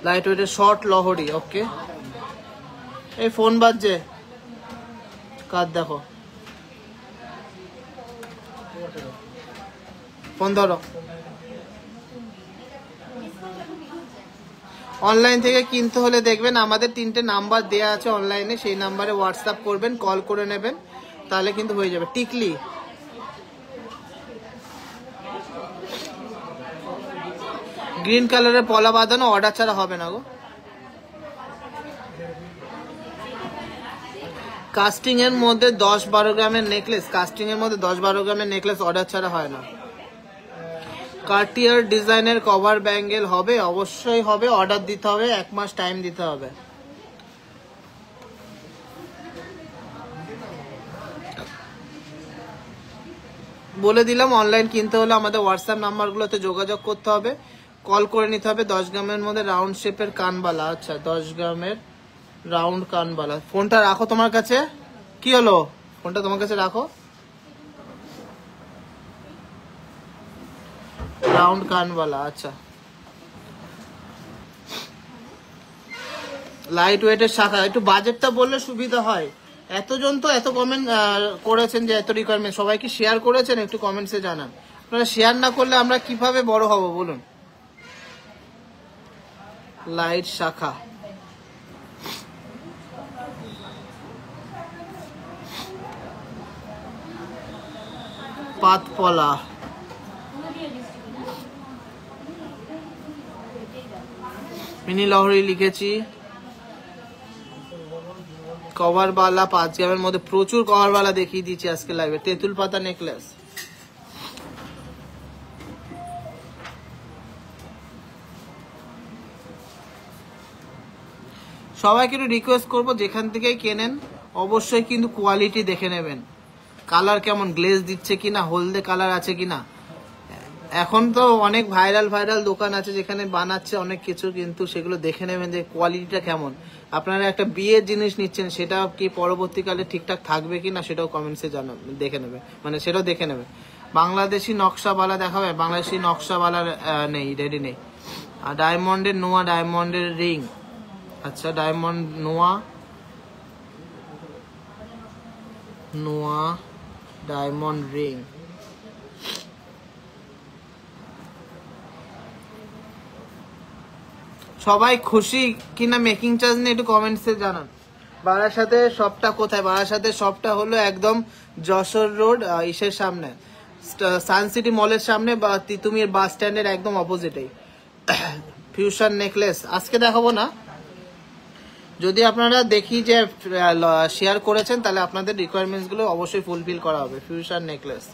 Speaker 1: লাইট ওয়েটের শর্ট লহরি। ওকে, এই ফোন বাজছে কার, দেখো ফোন ধরো। অনলাইন থেকে কিনতে হলে দেখবেন আমাদের 3টে নাম্বার দেয়া আছে অনলাইনে, সেই নাম্বারে হোয়াটসঅ্যাপ করবেন, কল করে নেবেন, তাহলে কিন্তু হয়ে যাবে। টিকলি, গ্রিন কালারের পলা বাঁধানো, অর্ডার ছাড়া হবে না গো। কাস্টিং এর মধ্যে 10-12 গ্রামের নেকলেস, কাস্টিং এর মধ্যে 10-12 গ্রামের নেকলেস অর্ডার ছাড়া হয় না। কার্টিয়ার ডিজাইনের কভার ব্যাঙ্গেল হবে, অবশ্যই হবে, অর্ডার দিতে হবে, 1 মাস টাইম দিতে হবে। বলে দিলাম, অনলাইন কিনতে হলে আমাদের হোয়াটসঅ্যাপ নাম্বারগুলোতে যোগাযোগ করতে হবে, কল করে নিতে হবে। 10 গ্রামের মধ্যে রাউন্ড শেপের কানবালা। আচ্ছা 10 গ্রামের রাউন্ড কানবালা। ফোনটা রাখো তোমার কাছে। কি হলো, ফোনটা তোমার কাছে রাখো। রাউন্ড কানবালা। আচ্ছা লাইট ওয়েটের শাখা। একটু বাজেটটা বললে সুবিধা হয়। এতজন তো এত কমেন্ট করেছেন যে এত রিকোয়ারমেন্ট, সবাইকে শেয়ার করেছেন, একটু কমেন্টসে জানান। আপনারা শেয়ার না করলে আমরা কিভাবে বড় হব বলুন। লাইট শাখা, পাতপলা, মিনি লহরি লিখেছি। কভার বালা 5 গ্রামের মধ্যে প্রচুর কভার বালা দেখিয়ে দিচ্ছি আজকে লাইভে। তেঁতুল পাতা নেকলেস, সবাইকে একটু রিকোয়েস্ট করবো যেখান থেকেই কেনেন অবশ্যই কিন্তু কোয়ালিটি দেখে নেবেন, কালার কেমন, গ্লেজ দিচ্ছে কিনা, হলদে কালার আছে কিনা। এখন তো অনেক ভাইরাল দোকান আছে যেখানে বানাচ্ছে অনেক কিছু, কিন্তু সেগুলো দেখে নেবেন যে কোয়ালিটিটা কেমন। আপনারা একটা বিয়ের জিনিস নিচ্ছেন, সেটা কি পরবর্তীকালে ঠিকঠাক থাকবে কিনা সেটাও কমেন্টসে দেখে নেবে, মানে সেটাও দেখে নেবে। বাংলাদেশি নকশাওয়ালা দেখাবে, বাংলাদেশি নকশাওয়ালার নেই, রেডি নেই। আর ডায়মন্ডের নোয়া, ডায়মন্ডের রিং। আচ্ছা ডায়মন্ড নোয়া ডায়মন্ড রিং। সবাই খুশি কিনা মেকিং চার্জ নিয়ে একটু কমেন্টসে জানান। বারাসাতে শপটা কোথায়? বারাসাতে শপটা হলো একদম যশোর রোড ইসের সামনে, সানসিটি মলের সামনে, বা তিতুমির বাস স্ট্যান্ডের একদম অপোজিটেই। ফিউশন নেকলেস আজকে দেখাবো না, যদি আপনারা দেখি যে শেয়ার করেছেন তাহলে আপনাদের রিকোয়ারমেন্টস গুলো অবশ্যই ফুলফিল করা হবে। Fusion necklace.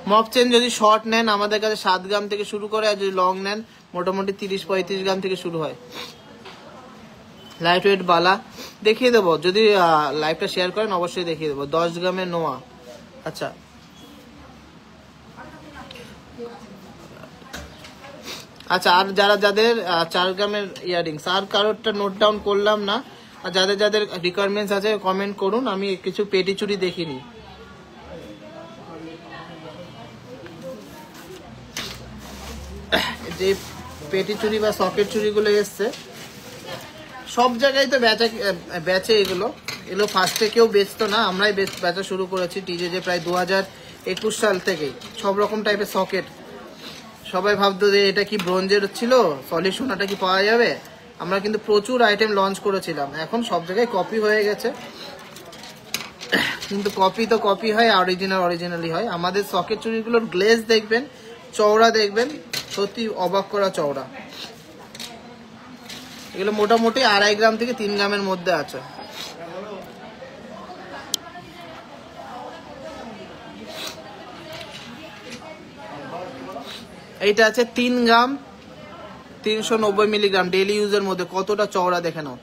Speaker 1: মপ চেন যদি শর্ট নেন আমাদের কাছে 7 গ্রাম থেকে শুরু করে, আর যদি লং নেন মোটামুটি 30-35 গ্রাম থেকে শুরু হয়। লাইট ওয়েট বালা দেখিয়ে দেবো, যদি লাইভটা শেয়ার করেন অবশ্যই দেখিয়ে দেবো। 10 গ্রামের নোয়া। আচ্ছা আচ্ছা, আর যাদের 4 গ্রামের ইয়ারিংস, আর কারোরটা নোট ডাউন করলাম না। আর যাদের রিকোয়ারমেন্টস আছে কমেন্ট করুন, আমি কিছু পেটি চুড়ি দেখিনি। যে পেটি চুড়ি বা সকেট চুড়িগুলো এসছে সব জায়গায় তো বেচে এগুলো ফার্স্টে কেউ বেচতো না, আমরাই বেচা শুরু করেছি টিজে যে প্রায় 2021 সাল থেকেই। সব রকম টাইপের সকেট, সবাই ভাবতো যে এটা কি ব্রোঞ্জের ছিল, সলিড সোনাটা কি পাওয়া যাবে। আমরা কিন্তু প্রচুর আইটেম লঞ্চ করেছিলাম, এখন সব জায়গায় কপি হয়ে গেছে, কিন্তু কপি তো কপি হয়, অরিজিনালি হয়। আমাদের সকেট চুড়িগুলোর গ্লেজ দেখবেন, চওড়া দেখবেন, সত্যি অবাক করা চওড়া। এগুলো মোটামুটি 2.5 গ্রাম থেকে 3 গ্রামের মধ্যে আছে। এইটা আছে 3 গ্রাম 390 মিলিগ্রাম ডেইলি ইউজের মধ্যে। কতটা চওড়া দেখে নাও।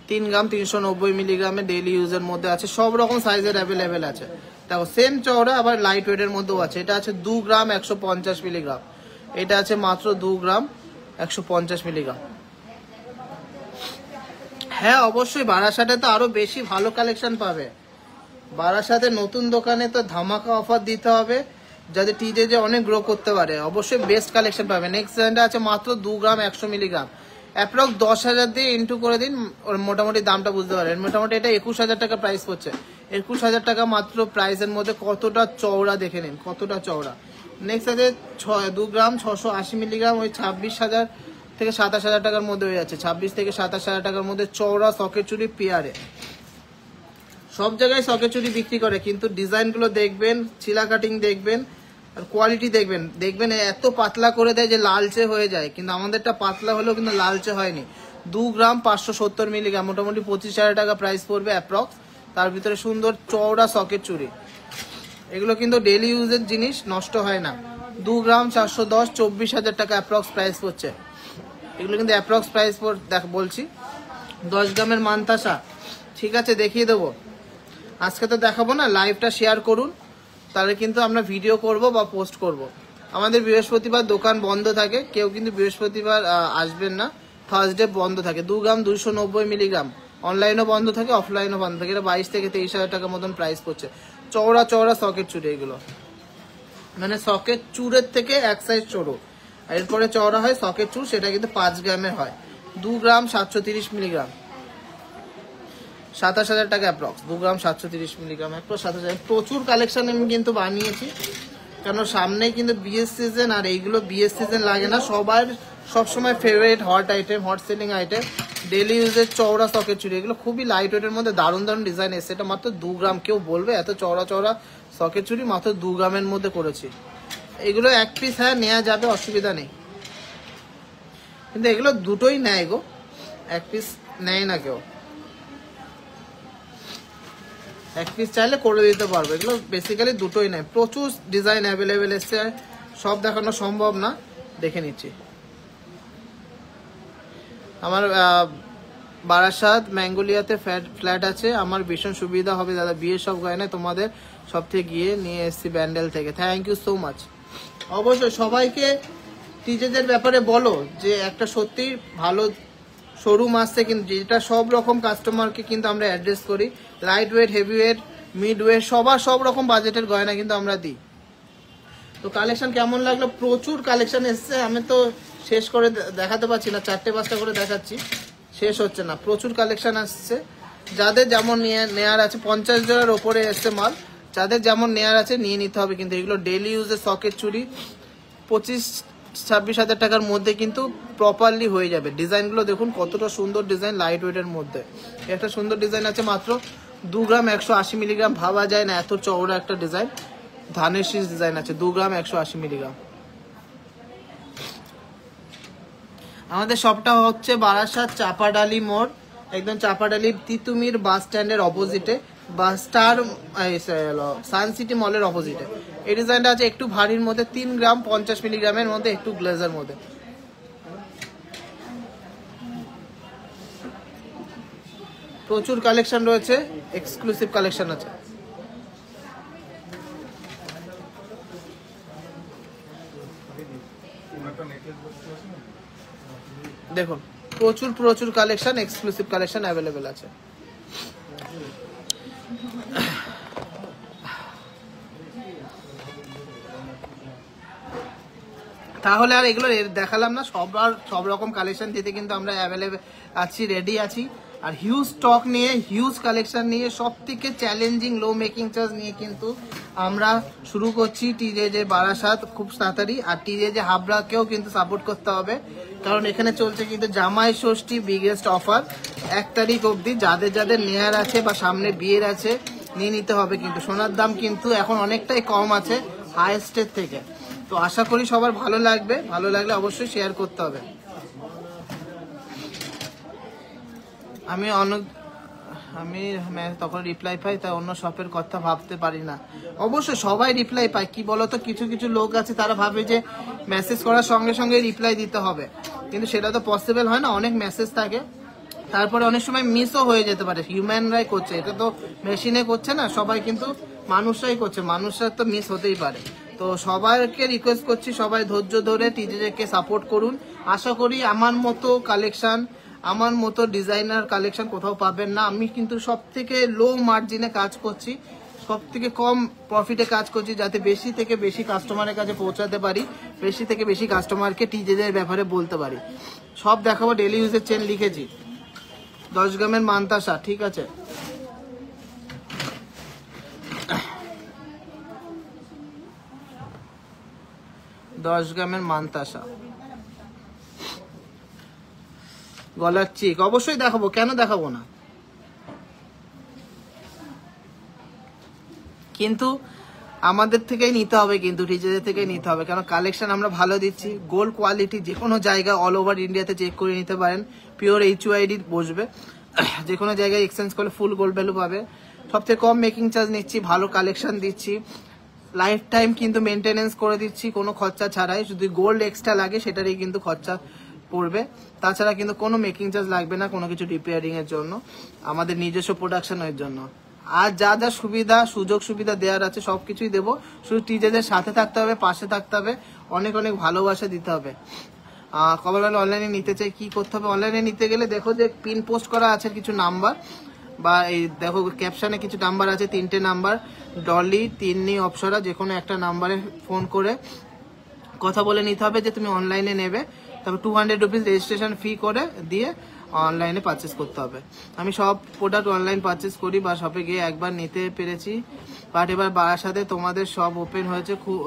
Speaker 1: 3 গ্রাম 390 মিলিগ্রামে ডেইলি ইউজের মধ্যে আছে, সব রকম সাইজের অ্যাভেলেবেল আছে। দেখো সেম চওড়া, আবার লাইট ওয়েটের মধ্যেও আছে। এটা আছে 2 গ্রাম 150 মিলিগ্রাম, এটা আছে মাত্র 2 গ্রাম 150 মিলিগ্রাম। হ্যাঁ অবশ্যই, বারাসাতে তো আরো বেশি ভালো কালেকশন পাবে। বারাসাতে নতুন দোকানে তো ধামাকা অফার দিতে হবে, যাতে টিজে যে অনেক গ্রো করতে পারে। অবশ্যই বেস্ট কালেকশন পাবে। নেক্সট ব্র্যান্ডে আছে মাত্র 2 গ্রাম 100 মিলিগ্রাম, অ্যাপ্রক্স 10,000 দিয়ে ইন্টু করে দিন, ওর মোটামুটি দামটা বুঝতে পারেন। মোটামুটি এটা 21,000 টাকা প্রাইস পড়ছে। 21,000 টাকা মাত্র প্রাইসের মধ্যে কতটা চওড়া দেখে নিন, কতটা চওড়া। নেক্সট আছে 2 গ্রাম 680 মিলিগ্রাম, ওই 26,000 থেকে 27,000 টাকার মধ্যে হয়ে যাচ্ছে। 26 থেকে 27,000 টাকার মধ্যে চওড়া সকেট চুড়ি পেয়ারে। সব জায়গায় সকেট চুড়ি বিক্রি করে, কিন্তু ডিজাইনগুলো দেখবেন, চিলা কাটিং দেখবেন, আর কোয়ালিটি দেখবেন এত পাতলা করে দেয় যে লালচে হয়ে যায়, কিন্তু আমাদেরটা পাতলা হলেও কিন্তু লালচে হয়নি। 2 গ্রাম 570 মিলিগ্রাম, মোটামুটি 25,000 টাকা প্রাইস পড়বে অ্যাপ্রক্স। তার ভিতরে সুন্দর চওড়া সকেট চুড়ি, এগুলো কিন্তু ডেইলি ইউজের জিনিস, নষ্ট হয় না। 2 গ্রাম 410, 24,000 টাকা অ্যাপ্রক্স প্রাইস পড়ছে। এগুলো কিন্তু অ্যাপ্রক্স প্রাইস বলছি। 10 গ্রামের মানতাসা, ঠিক আছে দেখিয়ে দেবো। আজকে তো দেখাবো না, লাইভটা শেয়ার করুন, তাহলে কিন্তু আমরা ভিডিও করব বা পোস্ট করব। আমাদের বৃহস্পতিবার দোকান বন্ধ থাকে, কেউ কিন্তু বৃহস্পতিবার আসবেন না, থার্সডে বন্ধ থাকে। 2 গ্রাম 290 মিলিগ্রাম, অনলাইনও বন্ধ থাকে, অফলাইনও বন্ধ থাকে। এটা 22 থেকে 23,000 টাকার মতন প্রাইস পড়ছে। চওড়া চওড়া সকেট চুড়ি এগুলো, মানে সকেট চুড়ের থেকে এক সাইজ চড়ো, এরপরে চওড়া হয় সকেট চুড়, সেটা কিন্তু 5 গ্রামের হয়। 2 গ্রাম 730 মিলিগ্রাম, 27,000 টাকা অ্যাপ্রক্স। 2 গ্রাম 730 মিলিগ্রাম অ্যাপ্রক্স 27,000। প্রচুর কালেকশন আমি কিন্তু বানিয়েছি, কেন সামনেই কিন্তু বিয়ের সিজন, আর এইগুলো বিয়ের সিজন লাগে না, সবার সবসময় favourite hot item, hot selling item, daily ইউজের চওড়া সকেট চুড়ি। এগুলো খুবই লাইট ওয়েটের মধ্যে দারুণ দারুণ ডিজাইন এসছে। এটা মাত্র 2 গ্রাম, কেউ বলবে এত চওড়া চওড়া সকেট চুড়ি মাত্র 2 গ্রামের মধ্যে করেছি। এগুলো এক পিস হ্যাঁ নেওয়া যাবে, অসুবিধা নেই, কিন্তু এগুলো দুটোই নেয় গো, এক পিস নেয় না কেউ। এক পিস চাইলে করে দিতে পারবো, এগুলো বেসিক্যালি দুটোই নেয়। প্রচুর ডিজাইন অ্যাভেলেবেল এসছে, সব দেখানো সম্ভব না, দেখে নিচ্ছি। আমার বারাসাত ম্যাঙ্গোলিয়াতে ফ্ল্যাট আছে, আমার ভীষণ সুবিধা হবে দাদা, বিয়ের সব গয়না তোমাদের সব থেকে গিয়ে নিয়ে এসছি ব্যান্ডেল থেকে। Thank you so much. অবশ্যই সবাইকে টিজেদের ব্যাপারে বলো যে একটা সত্যি ভালো শোরুম আসছে, কিন্তু যেটা সব রকম কাস্টমারকে কিন্তু আমরা অ্যাড্রেস করি। Light weight, heavy weight, mid weight, সব রকম বাজেটের গয়না কিন্তু আমরা দিই। তো কালেকশন কেমন লাগলো? প্রচুর কালেকশন এসছে, আমি তো শেষ করে দেখাতে পারছি না, 4-5টা করে দেখাচ্ছি, শেষ হচ্ছে না। প্রচুর কালেকশন আসছে, যাদের যেমন নেয়ার আছে, 50 জনের ওপরে এসছে মাল, যাদের যেমন নেয়ার আছে নিয়ে নিতে হবে। কিন্তু এগুলো ডেলি ইউজের সকেট চুড়ি 25-26 হাজার টাকার মধ্যে কিন্তু প্রপারলি হয়ে যাবে। ডিজাইনগুলো দেখুন কতটা সুন্দর ডিজাইন, লাইট ওয়েটের মধ্যে। একটা সুন্দর ডিজাইন আছে মাত্র 2 গ্রাম 180 মিলিগ্রাম, ভাবা যায় না এত চওড়া একটা ডিজাইন, ধানের শীষ ডিজাইন আছে, 2 গ্রাম 180 মিলিগ্রাম। আমাদের শপটা হচ্ছে বারাসাত চাপাডালি মোড়, একদম চাপাডালি তিতুমির বাস স্ট্যান্ডের অপোজিটে, বা স্টার সান সিটি মলের অপোজিটে। এই ডিজাইনটা আছে একটু ভারীর মধ্যে, 3 গ্রাম 50 মিলিগ্রামের মধ্যে, একটু গ্লেজার মধ্যে। প্রচুর কালেকশন রয়েছে, এক্সক্লুসিভ কালেকশন আছে। দেখুন প্রচুর কালেকশন, এক্সক্লুসিভ কালেকশন অ্যাভেলেবেল আছে। তাহলে আর এগুলো দেখালাম না, সব রকম কালেকশন দিতে কিন্তু আমরা অ্যাভেলেবেল আছি, রেডি আছি। আর হিউজ স্টক নিয়ে, হিউজ কালেকশন নিয়ে, সব থেকে চ্যালেঞ্জিং লো মেকিং চার্জ নিয়ে কিন্তু আমরা শুরু করছি টিজে বারাসাত খুব তাড়াতাড়ি। আর টিজে হাবড়াকেও কিন্তু সাপোর্ট করতে হবে, কারণ এখানে চলছে কিন্তু জামাই ষষ্ঠী বিগেস্ট অফার 1 তারিখ অবধি। যাদের নেয়ার আছে বা সামনে বিয়ের আছে নিয়ে নিতে হবে। কিন্তু সোনার দাম কিন্তু এখন অনেকটাই কম আছে হাইয়েস্টের থেকে। তো আশা করি সবার ভালো লাগবে, ভালো লাগলে অবশ্যই শেয়ার করতে হবে। আমি তখন রিপ্লাই পাই, তাই অন্য শপের কথা ভাবতে পারি না। অবশ্যই সবাই রিপ্লাই পায়, কি বলতো কিছু লোক আছে তারা ভাবে যে মেসেজ করার সঙ্গে সঙ্গে রিপ্লাই দিতে হবে, কিন্তু সেটা তো পসিবল হয় না, অনেক মেসেজ থাকে, তারপরে অনেক সময় মিসও হয়ে যেতে পারে। হিউম্যানরাই করছে, এটা তো মেশিনে করছে না, সবাই কিন্তু মানুষরাই করছে, মানুষরা তো মিস হতেই পারে। তো সবাইকে রিকোয়েস্ট করছি, সবাই ধৈর্য ধরে টিজেকে সাপোর্ট করুন। আশা করি আমার মতো কালেকশন, আমার মতো ডিজাইনার কালেকশন কোথাও পাবেন না। আমি কিন্তু সব থেকে লো মার্জিনে কাজ করছি, সব থেকে কম প্রফিটে কাজ করছি, যাতে বেশি থেকে বেশি কাস্টমারের কাছে পৌঁছাতে পারি, বেশি থেকে বেশি কাস্টমারকে টিজেদের ব্যাপারে বলতে পারি। সব দেখাবো, ডেলি ইউজের চেন লিখেছি, 10 গ্রামের মান্তাসা, ঠিক আছে। দশ গ্রামের মান্তাসা, গলার চিক অবশ্যই দেখাবো, কেন দেখাবো না। কিন্তু আমাদের থেকেই নিতে হবে, কিন্তু টিচারদের থেকেই নিতে হবে, কারণ কালেকশন আমরা ভালো দিচ্ছি। গোল্ড কোয়ালিটি, যে কোনো জায়গায় অল ওভার ইন্ডিয়াতে চেক করে নিতে পারেন, পিওর HUID বসবে, যে কোনো জায়গায় এক্সচেঞ্জ করলে ফুল গোল্ড ভ্যালু পাবে। সবথেকে কম মেকিং চার্জ নিচ্ছি, ভালো কালেকশন দিচ্ছি, লাইফ টাইম কিন্তু মেনটেনেন্স করে দিচ্ছি কোনো খরচা ছাড়াই। যদি গোল্ড এক্সট্রা লাগে সেটারই কিন্তু খরচা পড়বে, তাছাড়া কিন্তু কোনো মেকিং চার্জ লাগবে না কোনো কিছু রিপেয়ারিং এর জন্য, আমাদের নিজস্ব প্রোডাকশনের জন্য। আর যা যা সুবিধা সুযোগ সুবিধা দেওয়ার আছে সবকিছুই দেবো, শুধু টিজেদের সাথে থাকতে হবে, পাশে থাকতে হবে, অনেক অনেক ভালোবাসা দিতে হবে। কভার ভ্যালু অনলাইনে নিতে চাই, কি করতে হবে? অনলাইনে নিতে গেলে দেখো যে পিন পোস্ট করা আছে কিছু নাম্বার, বা এই দেখো ক্যাপশনে কিছু নাম্বার আছে, 3টে নাম্বার, ডলি, তিন্নি, অপসরা, যে কোনো একটা নাম্বারে ফোন করে কথা বলে নিতে হবে যে তুমি অনলাইনে নেবে। তারপর 200 রুপিস রেজিস্ট্রেশন ফি করে দিয়ে অনলাইনে পারচেস করতে হবে। আমি সব প্রোডাক্ট অনলাইন পারচেস করি বা শপে গিয়ে একবার নিতে পেরেছি, বাট এবার বারাসাতে তোমাদের সব ওপেন হয়েছে, খুব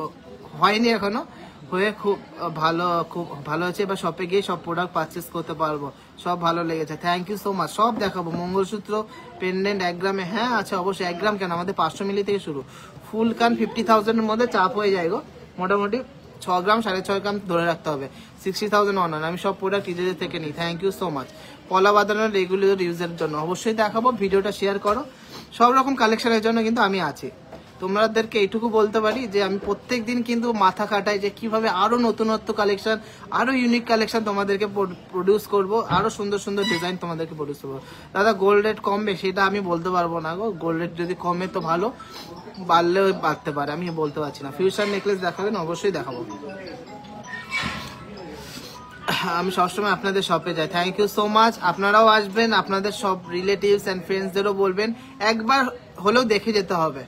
Speaker 1: হয়নি এখনো, হয়ে খুব ভালো হচ্ছে। এবার শপে গিয়ে সব প্রোডাক্ট পারচেস করতে পারবো, সব ভালো লেগেছে। Thank you so much. সব দেখাবো, মঙ্গলসূত্র, পেন্ডেন্ট 1 গ্রামে, হ্যাঁ আচ্ছা অবশ্যই 1 গ্রাম কেন, আমাদের 500 মিলি থেকে শুরু। ফুল কান 50,000 এর মধ্যে চাপ হয়ে যায় গো, মোটামুটি 6 গ্রাম 6.5 গ্রাম ধরে রাখতে হবে, 60,000 অনার। আমি সব প্রোডাক্ট টিজেদের থেকে নিই। Thank you so much. পলা বাঁধানোর রেগুলার ইউজের জন্য অবশ্যই দেখাবো, ভিডিওটা শেয়ার করো। সব রকম কালেকশনের জন্য কিন্তু আমি আছি। তোমাদেরকে এইটুকু বলতে পারি যে আমি প্রত্যেক দিন কিন্তু মাথা খাটাই যে কিভাবে আরো নতুনত্ব কালেকশন, আরো ইউনিক কালেকশন তোমাদেরকে প্রডিউস করব, আরো সুন্দর সুন্দর ডিজাইন তোমাদেরকে প্রডিউস করবো। দাদা গোল্ড রেট কমবে সেটা আমি বলতে পারবো না গো, গোল্ড রেট যদি কমে তো ভালো, বাড়লেও বাড়তে পারে, আমি বলতে পারছি না। ফিউচার নেকলেস দেখাবেন? অবশ্যই দেখাবো, আমি সবসময় আপনাদের শপে যাই। Thank you so much. আপনারাও আসবেন, আপনাদের সব রিলেটিভস অ্যান্ড ফ্রেন্ডসদেরও বলবেন একবার হলেও দেখে যেতে হবে,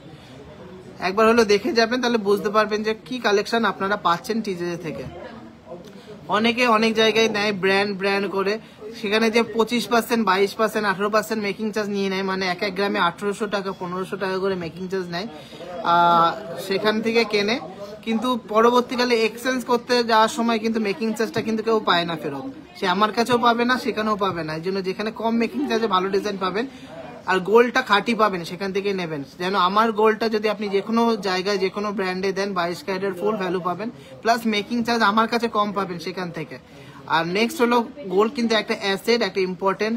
Speaker 1: একবার হলেও দেখে যাবেন, তাহলে বুঝতে পারবেন যে কি কালেকশন আপনারা পাচ্ছেন টিজে থেকে। অনেকে অনেক জায়গায় নেয় ব্র্যান্ড করে, সেখানে যে 25%, 22%, 18% মেকিং চার্জ নিয়ে নেয়, মানে এক গ্রামে 1800 টাকা 1500 টাকা করে মেকিং চার্জ নেয়, সেখান থেকে কেনে। কিন্তু পরবর্তীকালে এক্সচেঞ্জ করতে যাওয়ার সময় কিন্তু মেকিং চার্জটা কিন্তু কেউ পায় না ফেরত, সে আমার কাছেও পাবে না, সেখানেও পাবে না। এই জন্য যেখানে কম মেকিং চার্জে ভালো ডিজাইন পাবেন আর গোল্ডটা খাঁটি পাবেন, সেখান থেকে নেবেন। যেন আমার গোল্ডটা যদি আপনি যে কোনো জায়গায় যে কোনো ব্র্যান্ডে দেন 22 ক্যারেটের ফুল ভ্যালু পাবেন, প্লাস মেকিং চার্জ আমার কাছে কম পাবেন সেখান থেকে। আর নেক্সট হলো গোল্ড কিন্তু একটা অ্যাসেট, একটা ইম্পর্টেন্ট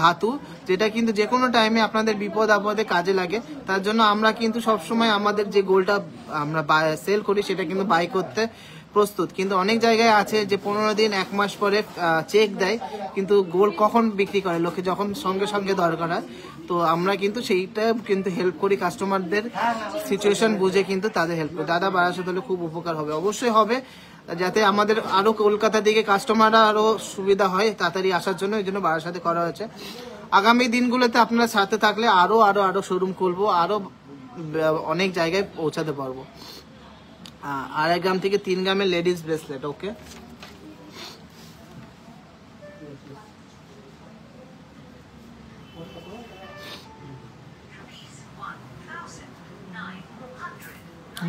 Speaker 1: ধাতু, যেটা কিন্তু যে কোনো টাইমে আপনাদের বিপদ আপদে কাজে লাগে। তার জন্য আমরা কিন্তু সবসময় আমাদের যে গোল্ডটা আমরা সেল করি সেটা কিন্তু বাই করতে প্রস্তুত। কিন্তু অনেক জায়গায় আছে যে 15 দিন 1 মাস পরে চেক দেয়, কিন্তু গোল্ড কখন বিক্রি করে লোকে, যখন সঙ্গে সঙ্গে দরকার হয়। তো আমরা কিন্তু সেইটা কিন্তু হেল্প করি কাস্টমারদের, সিচুয়েশন বুঝে কিন্তু তাদের হেল্প করি। দাদা বারাসাত হলে খুব উপকার হবে, অবশ্যই হবে, যাতে আমাদের আরো কলকাতা দিকে কাস্টমাররা আরো সুবিধা হয় তাড়াতাড়ি আসার জন্য, এই জন্য বারাসাতে করা হয়েছে। আগামী দিনগুলোতে আপনারা সাথে থাকলে আরো আরো আরো শোরুম খুলবো, আরো অনেক জায়গায় পৌঁছাতে পারবো। 2.5 গ্রাম থেকে 3 গ্রামের লেডিস ব্রেসলেট, ওকে।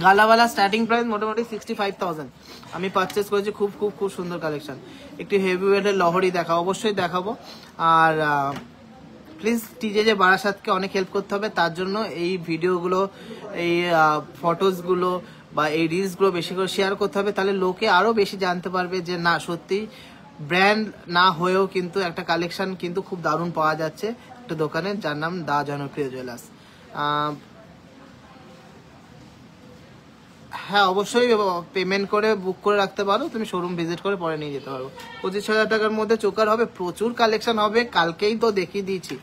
Speaker 1: গালাওয়ালা স্টার্টিং প্রাইস মোটামুটি 65,000 আমি পারচেস করেছি। খুব খুব খুব সুন্দর কালেকশন। একটি হেভি ওয়েটের লহরি দেখাবো, অবশ্যই দেখাবো। আর প্লিজ টিজে বারাসাতকে অনেক হেল্প করতে হবে, তার জন্য এই ভিডিওগুলো, এই ফটোসগুলো বা এই রিলসগুলো বেশি করে শেয়ার করতে হবে, তাহলে লোকে আরো বেশি জানতে পারবে যে না সত্যি ব্র্যান্ড না হয়েও কিন্তু একটা কালেকশন কিন্তু খুব দারুণ পাওয়া যাচ্ছে একটা দোকানে, যার নাম দা জনপ্রিয় জুয়েলার্স। হ্যাঁ অবশ্যই পেমেন্ট করে বুক করে রাখতে পারো, তুমি শোরুম ভিজিট করে পরে নিয়ে যেতে পারো। 25,000 টাকার মধ্যে চোকার হবে, প্রচুর কালেকশন হবে, কালকেই তো দেখিয়ে দিয়েছি।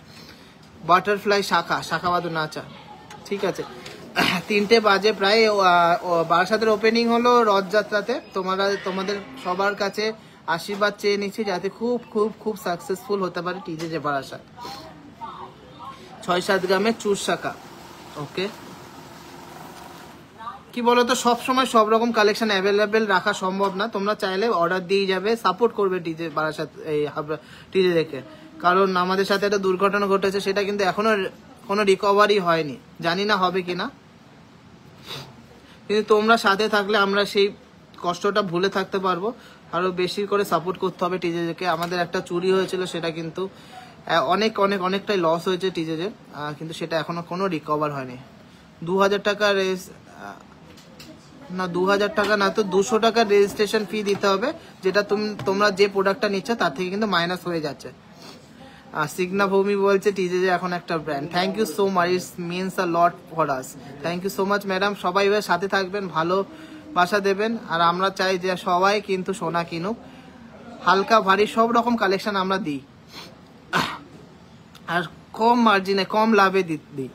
Speaker 1: বাটারফ্লাই শাখা বাদু নাচা, ঠিক আছে। 3টে বাজে প্রায়, বারাসাতের ওপেনিং হলো রথযাত্রাতে। তোমাদের সবার কাছে আশীর্বাদ চেয়ে নিচ্ছি যাতে খুব খুব খুব সাকসেসফুল হতে পারে টিজে বারাসাত। 6-7 গ্রামের চুর শাখা, ওকে। কি বলতো সবসময় সব রকম কালেকশন অ্যাভেলেবেল রাখা সম্ভব না, তোমরা চাইলে অর্ডার দিয়ে যাবে, সাপোর্ট করবে টিজে বারাসাত, এই টিজে দেখে। কারণ আমাদের সাথে একটা দুর্ঘটনা ঘটেছে, সেটা কিন্তু এখনো কোনো রিকভারি হয়নি, জানি না হবে কিনা, কিন্তু তোমরা সাথে থাকলে আমরা সেই কষ্টটা ভুলে থাকতে পারবো। আরো বেশি করে সাপোর্ট করতে হবে টিজেকে। আমাদের একটা চুরি হয়েছিল, সেটা কিন্তু অনেকটাই লস হয়েছে টিজেজে, কিন্তু সেটা এখনো কোনো রিকভার হয়নি। 2,000 টাকা না 2,000 টাকা না তো 200 টাকার রেজিস্ট্রেশন ফি দিতে হবে, যেটা তোমরা যে প্রোডাক্টটা নিচ্ছ তার থেকে কিন্তু মাইনাস হয়ে যাচ্ছে। সিগনা ভূমি বলছে টিজে এখন একটা brand. Thank you so much, it's means a lot for us. Thank you so much madam, সবাই এবার সাথে থাকবেন, ভালোবাসা দেবেন। আর আমরা চাই যে সবাই কিন্তু সোনা কিনুক, হালকা ভারী সব রকম কালেকশন আমরা দিই, আর কম মার্জিনে কম লাভে দিই।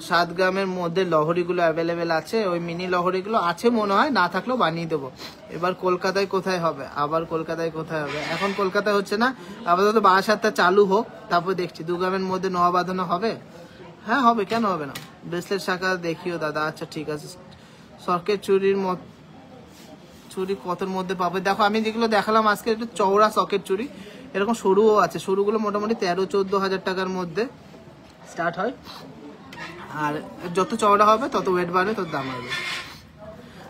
Speaker 1: 7 গ্রামের মধ্যে লহরিগুলো অ্যাভেলেবেল আছে, ওই মিনি লহরিগুলো আছে মনে হয়, না থাকলেও বানিয়ে দেবো। এবার কলকাতায় কোথায় হবে, আবার কলকাতায় কোথায় হবে, এখন কলকাতায় হচ্ছে না, আপাতত বারাসাতটা চালু হোক, তারপর দেখছি 2 গ্রামের মধ্যে নোয়া বাঁধানো হবে। হ্যাঁ হবে, কেন হবে না। ব্রেসলেট শাখা দেখিও দাদা, আচ্ছা ঠিক আছে। সকের চুড়ি কতর মধ্যে পাবে, দেখো আমি যেগুলো দেখালাম আজকে একটু চওড়া সকের চুড়ি, এরকম সরুও আছে, সরুগুলো মোটামুটি 13-14 হাজার টাকার মধ্যে স্টার্ট হয়, আর যত চওড়া হবে তত ওয়েট বাড়বে, তত দাম হবে।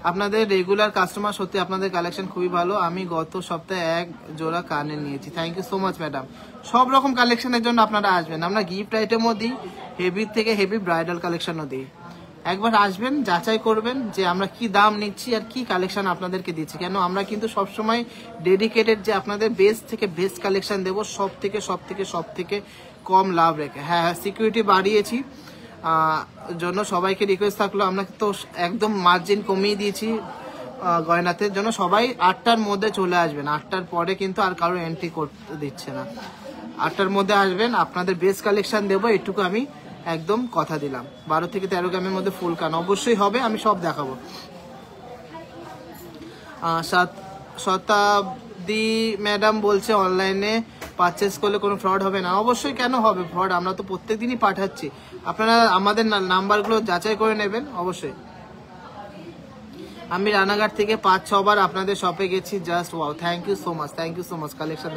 Speaker 1: আপনাদের রেগুলার কাস্টমার, সত্যি আপনাদের কালেকশন খুবই ভালো। আমি গত সপ্তাহে 1 জোড়া কানের নিয়েছি। Thank you so much madam. সব রকম কালেকশনের জন্য আপনারা আসবেন, আমরা গিফট আইটেমও দিই, হেভি থেকে হেভি ব্রাইডাল কালেকশনও দিই। একবার আসবেন, যাচাই করবেন যে আমরা কি দাম নিচ্ছি আর কি কালেকশন আপনাদেরকে দিচ্ছি। কেন আমরা কিন্তু সবসময় ডেডিকেটেড যে আপনাদের বেস্ট থেকে বেস্ট কালেকশন দেবো, সব থেকে কম লাভ রেখে। হ্যাঁ, সিকিউরিটি বাড়িয়েছি, জন্য সবাইকে রিকোয়েস্ট থাকলো, আমরা তো একদম মার্জিন কমিয়ে দিয়েছি গয়নাতের জন্য। সবাই 8টার মধ্যে চলে আসবেন, 8টার পরে কিন্তু আর কারো এন্ট্রি করতে দিচ্ছে না। 8টার মধ্যে আসবেন, আপনাদের বেস্ট কালেকশন দেবো, এটুকু আমি একদম কথা দিলাম। 12 থেকে 13 গ্রামের মধ্যে ফুল কান অবশ্যই হবে, আমি সব দেখাবো। শতাব্দী ম্যাডাম বলছে অনলাইনে পারচেস করলে কোনো ফ্রড হবে না। অবশ্যই কেন হবে ফ্রড, আমরা তো প্রত্যেকদিনই পাঠাচ্ছি, আপনারা আমাদের নাম্বারগুলো যাচাই করে নেবেন অবশ্যই। আমি রানাঘাট থেকে 5-6 বার আপনাদের শপে গেছি, just wow. Thank you so much collection.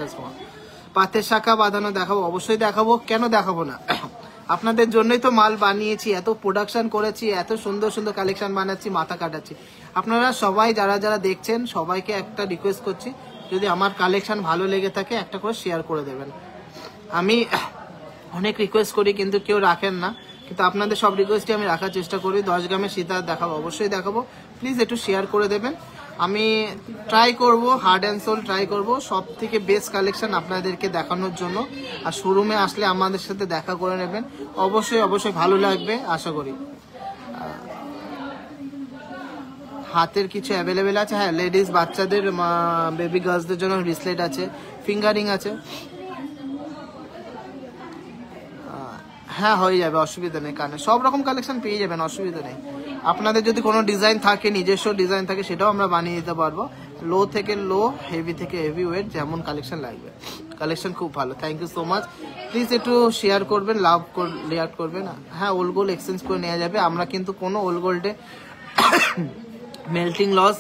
Speaker 1: পাতের শাখা বাঁধানো দেখাবো, অবশ্যই দেখাবো, কেন দেখাবো না। আপনাদের জন্যই তো মাল বানিয়েছি, এত প্রোডাকশন করেছি, এত সুন্দর সুন্দর কালেকশন বানাচ্ছি, মাথা কাটাচ্ছি। আপনারা সবাই যারা দেখছেন সবাইকে একটা রিকোয়েস্ট করছি, যদি আমার কালেকশন ভালো লেগে থাকে একটা করে শেয়ার করে দেবেন। আমি অনেক রিকোয়েস্ট করি কিন্তু কেউ রাখেন না, কিন্তু আপনাদের সব রিকোয়েস্টই আমি রাখার চেষ্টা করি। 10 গ্রামের সীতার দেখাবো, অবশ্যই দেখাবো, প্লিজ একটু শেয়ার করে দেবেন। আমি ট্রাই করব, হার্ড অ্যান্ড সোল ট্রাই করব সব থেকে বেস্ট কালেকশন আপনাদেরকে দেখানোর জন্য। আর শোরুমে আসলে আমাদের সাথে দেখা করে নেবেন, অবশ্যই ভালো লাগবে আশা করি। হাতের কিছু অ্যাভেলেবেল আছে, হ্যাঁ লেডিস বাচ্চাদের বেবি গার্লসদের জন্য ব্রেসলেট আছে, ফিঙ্গারিং আছে, হ্যাঁ হয়ে যাবে, অসুবিধা নেই। কানে সব রকম কালেকশন পেয়ে যাবেন, অসুবিধা নেই। আপনাদের যদি কোনো ডিজাইন থাকে, নিজস্ব ডিজাইন থাকে, সেটাও আমরা বানিয়ে দিতে পারবো। লো থেকে লো, হেভি থেকে হেভি ওয়েট, যেমন কালেকশন লাগবে। কালেকশন খুব ভালো, thank you so much. Please একটু শেয়ার করবেন, রিয়াক্ট করবেন। হ্যাঁ, ওল্ড গোল্ড এক্সচেঞ্জ করে নেওয়া যাবে, আমরা কিন্তু কোনো ওল্ড গোল্ডে মেল্টিং লস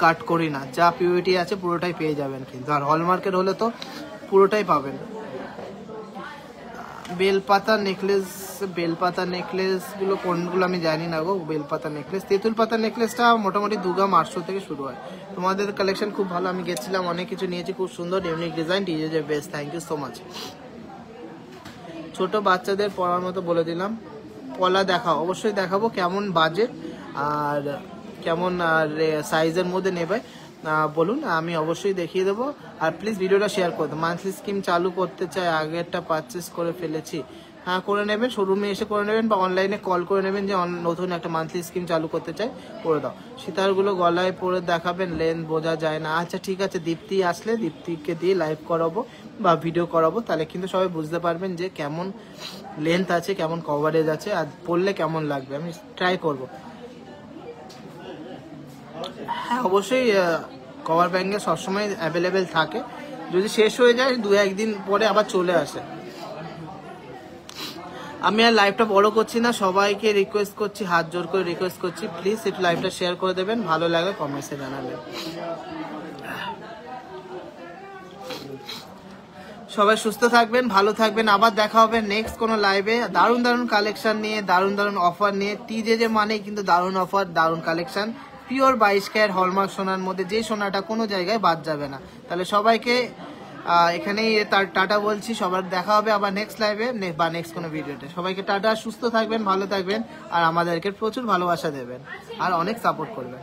Speaker 1: কাট করি না, যা পিউরিটি আছে পুরোটাই পেয়ে যাবেন কিন্তু। আর হলমার্কেট হলে তো পুরোটাই পাবেন। বেলপাতা নেকলেস গুলো কোনগুলো আমি জানি না গো। বেলপাতা নেকলেস, তেঁতুল পাতা নেকলেসটা মোটামুটি 2 গ্রাম 800 থেকে শুরু হয়। তোমাদের কালেকশন খুব ভালো, আমি গেছিলাম, অনেক কিছু নিয়েছি, খুব সুন্দর unique design, DJ best, thank you so much. ছোট বাচ্চাদের পরার মতো বলে দিলাম, পলা দেখাও, অবশ্যই দেখাবো। কেমন বাজেট আর কেমন সাইজের মধ্যে নেবে বলুন, আমি অবশ্যই দেখিয়ে দেবো। আর প্লিজ ভিডিওটা শেয়ার করে দেবো। মান্থলি স্কিম চালু করতে চাই, আগেরটা পারচেস করে ফেলেছি। হ্যাঁ করে নেবেন, শোরুমে এসে করে নেবেন বা অনলাইনে কল করে নেবেন যে নতুন একটা মান্থলি স্কিম চালু করতে চাই, করে দাও। সীতারগুলো গলায় পরে দেখাবেন, লেন্থ বোঝা যায় না। আচ্ছা ঠিক আছে, দীপ্তি আসলে দীপ্তিকে দিয়ে লাইভ করাবো বা ভিডিও করাবো, তাহলে কিন্তু সবাই বুঝতে পারবেন যে কেমন লেন্থ আছে, কেমন কভারেজ আছে, আর পরলে কেমন লাগবে। আমি ট্রাই করবো। হ্যাঁ অবশ্যই কভার ব্যাঙ্গেল সবসময় অ্যাভেলেবেল থাকে, যদি শেষ হয়ে যায় 2-1 দিন পরে আবার চলে আসে। আমি আর লাইভটা বড় করছি না, সবাইকে রিকোয়েস্ট করছি, হাত জোর করে রিকোয়েস্ট করছি, প্লিজ একটু লাইভটা শেয়ার করে দেবেন, ভালো লাগে কমেন্টসে জানাবেন। সবাই সুস্থ থাকবেন, ভালো থাকবেন, আবার দেখা হবে নেক্সট কোনো লাইভে দারুণ কালেকশন নিয়ে, দারুণ অফার নিয়ে। টিজে মানে কিন্তু দারুণ অফার, দারুণ কালেকশন, পিওর 22 ক্যারেট হলমার্ক সোনার মধ্যে, যে সোনাটা কোনো জায়গায় বাদ যাবে না। তাহলে সবাইকে এখানেই টাটা বলছি, সবার দেখা হবে আবার নেক্সট লাইভে বা নেক্সট কোনো ভিডিওতে। সবাইকে টাটা, সুস্থ থাকবেন, ভালো থাকবেন, আর আমাদেরকে প্রচুর ভালোবাসা দেবেন আর অনেক সাপোর্ট করবেন।